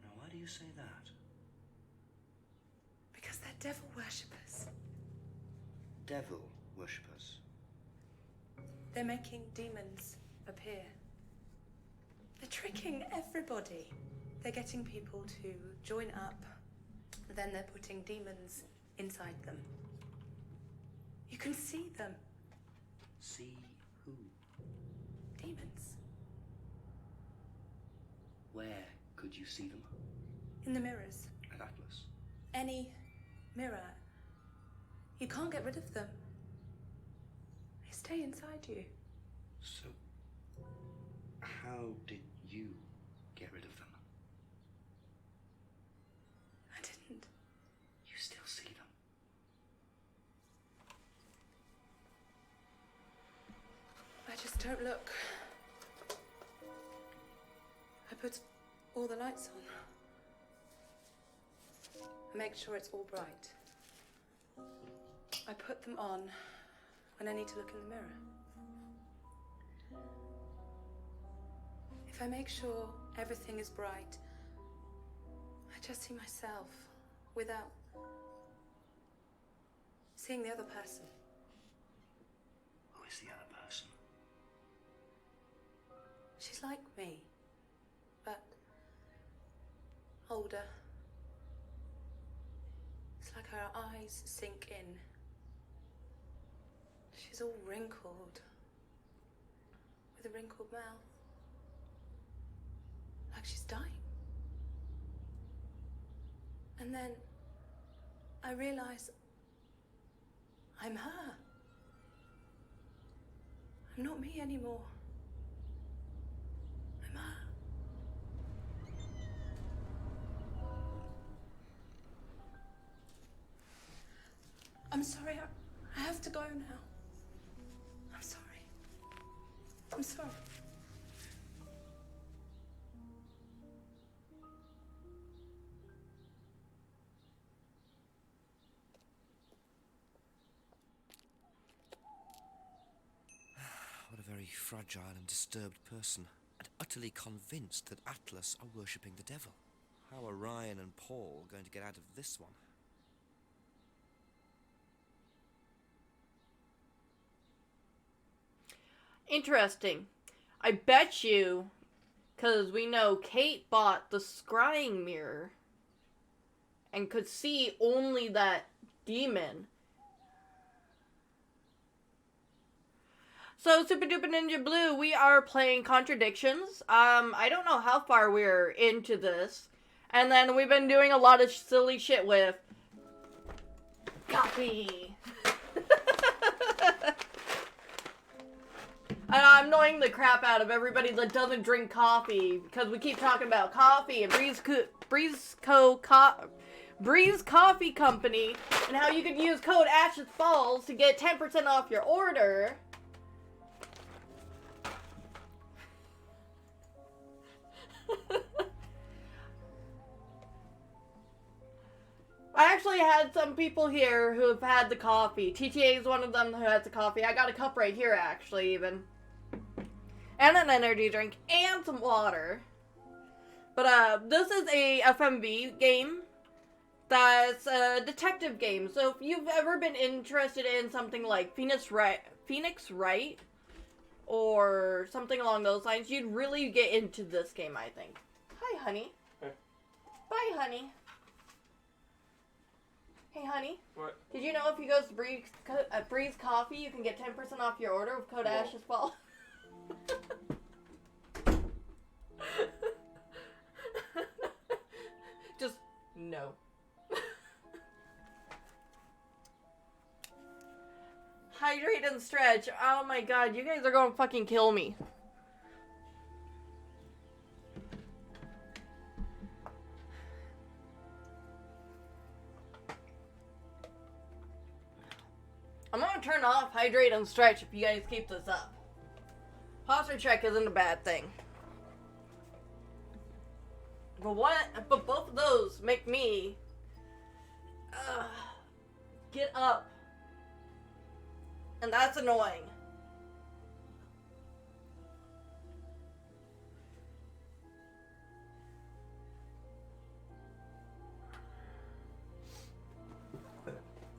Now, why do you say that? Because they're devil worshippers. Devil worshippers. They're making demons appear. They're tricking everybody. They're getting people to join up, then they're putting demons inside them. You can see them. See who? Demons. Where could you see them? In the mirrors. At Atlas. Any mirror. You can't get rid of them. They stay inside you. So, how did you get rid of them? I didn't. You still see them? I just don't look. I put all the lights on. I make sure it's all bright. I put them on when I need to look in the mirror. If I make sure everything is bright, I just see myself without seeing the other person. Who is the other person? She's like me, but older. It's like her eyes sink in. She's all wrinkled, with a wrinkled mouth. Like she's dying. And then I realize I'm her. I'm not me anymore. I'm her. I'm sorry, I have to go now. I'm sorry. I'm sorry. What a very fragile and disturbed person, and utterly convinced that Atlas are worshipping the devil. How are Ryan and Paul going to get out of this one? Interesting. I bet you, because we know Kate bought the scrying mirror and could see only that demon. So, Super Duper Ninja Blue, we are playing Contradictions. I don't know how far we're into this. And then we've been doing a lot of silly shit with coffee. And I'm annoying the crap out of everybody that doesn't drink coffee because we keep talking about coffee and Breeze Coffee Company and how you can use code Ashes Falls to get 10% off your order. I actually had some people here who have had the coffee. TTA is one of them who has the coffee. I got a cup right here, actually, even. And an energy drink. And some water. But, this is a FMV game. That's a detective game. So if you've ever been interested in something like Phoenix Wright, or something along those lines, you'd really get into this game, I think. Hi, honey. Hey. Bye, honey. Hey, honey. What? Did you know if you go to Breeze Coffee, you can get 10% off your order with code Ashes Fall? Just no. Hydrate and stretch. Oh my god, you guys are gonna fucking kill me. I'm gonna turn off hydrate and stretch if you guys keep this up. Posture check isn't a bad thing. But both of those make me get up. And that's annoying.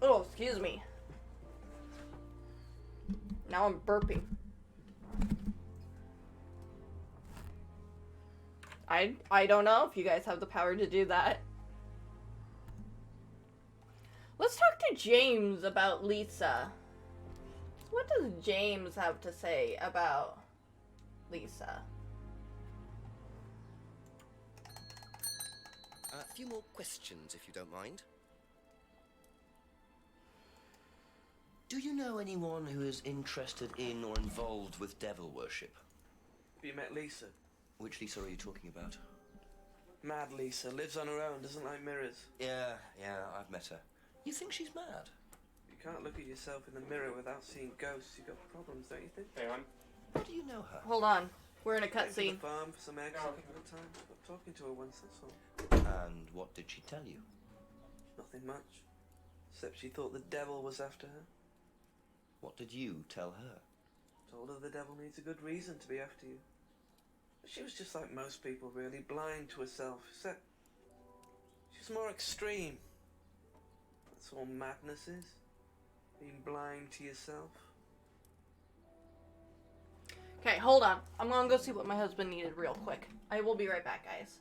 Oh, excuse me. Now I'm burping. I don't know if you guys have the power to do that. Let's talk to James about Lisa. What does James have to say about Lisa? A few more questions, if you don't mind. Do you know anyone who is interested in or involved with devil worship? Have you met Lisa? Which Lisa are you talking about? Mad Lisa, lives on her own, doesn't like mirrors. Yeah, I've met her. You think she's mad? You can't look at yourself in the mirror without seeing ghosts. You've got problems, don't you think? Hey, hon. How do you know her? Hold on. We're in a Came to cutscene. the farm for some eggs a couple of times. I got talking to her once, that's all. And what did she tell you? Nothing much. Except she thought the devil was after her. What did you tell her? Told her the devil needs a good reason to be after you. But she was just like most people, really, blind to herself. Except she's more extreme. That's all madness is. Being blind to yourself. Okay, hold on. I'm gonna go see what my husband needed real quick. I will be right back, guys.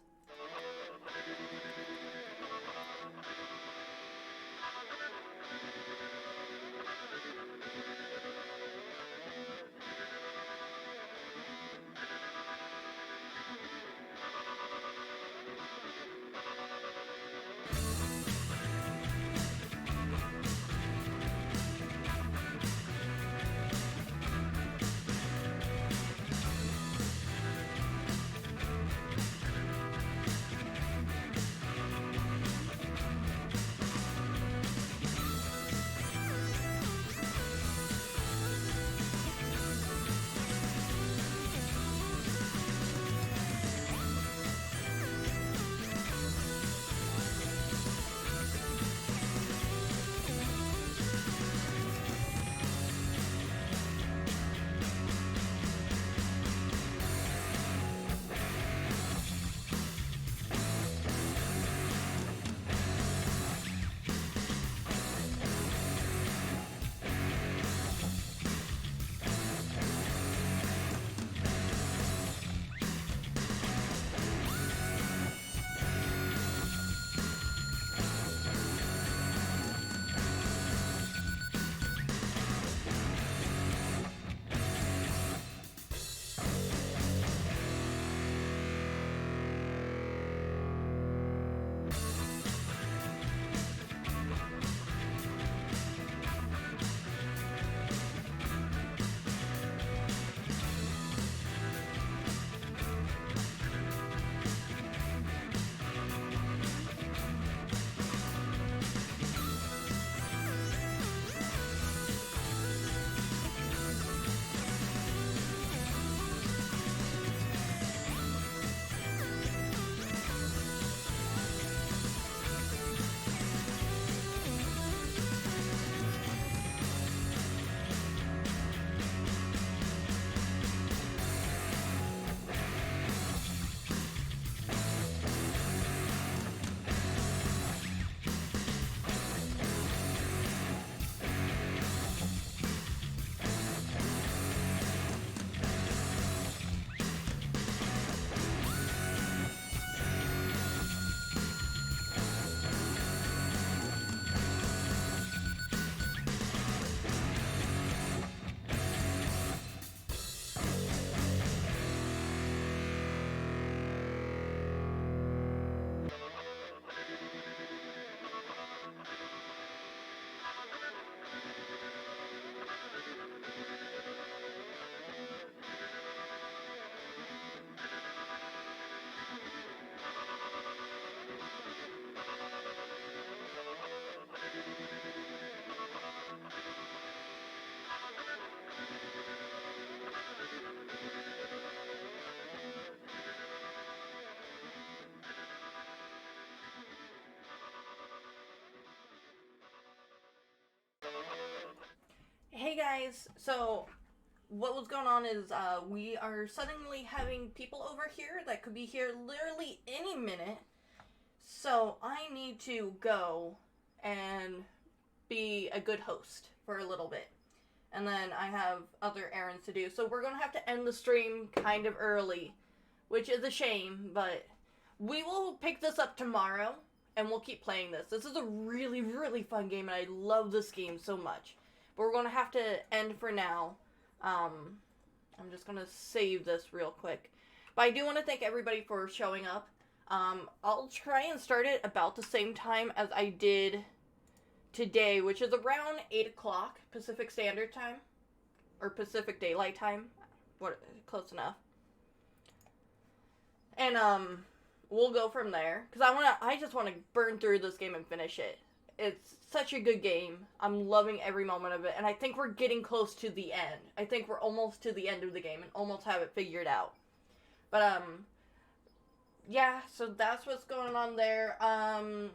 guys, so what was going on is we are suddenly having people over here that could be here literally any minute. So I need to go and be a good host for a little bit. And then I have other errands to do. So we're going to have to end the stream kind of early, which is a shame, but we will pick this up tomorrow and we'll keep playing this. This is a really, really fun game and I love this game so much. But we're going to have to end for now. I'm just going to save this real quick. But I do want to thank everybody for showing up. I'll try and start it about the same time as I did today, which is around 8 o'clock Pacific Standard Time. Or Pacific Daylight Time. Close enough. And, we'll go from there. Because I just want to burn through this game and finish it. It's such a good game. I'm loving every moment of it. And I think we're getting close to the end. I think we're almost to the end of the game and almost have it figured out. But, yeah, so that's what's going on there. I'm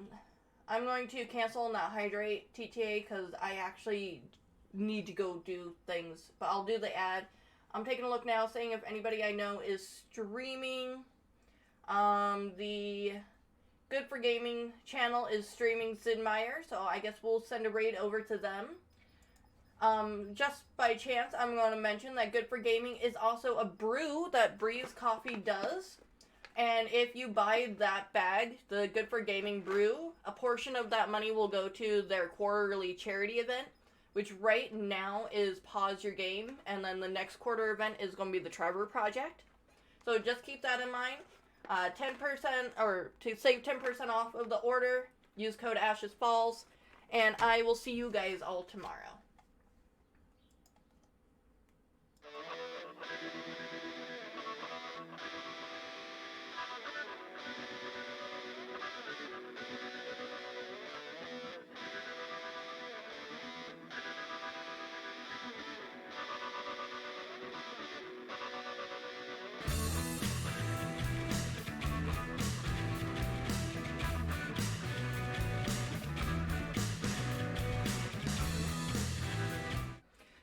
going to cancel and not hydrate TTA because I actually need to go do things. But I'll do the ad. I'm taking a look now, seeing if anybody I know is streaming. The Good for Gaming channel is streaming Sid Meier, so I guess we'll send a raid over to them. Just by chance, I'm going to mention that Good for Gaming is also a brew that Breeze Coffee does. And if you buy that bag, the Good for Gaming brew, a portion of that money will go to their quarterly charity event, which right now is Pause Your Game, and then the next quarter event is going to be the Trevor Project. So just keep that in mind. 10%, or to save 10% off of the order, use code Ashes Falls, and I will see you guys all tomorrow.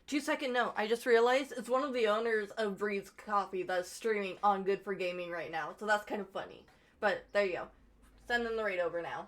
2-second note, I just realized it's one of the owners of Breeze Coffee that's streaming on Good for Gaming right now, so that's kind of funny. But there you go. Send them the raid over now.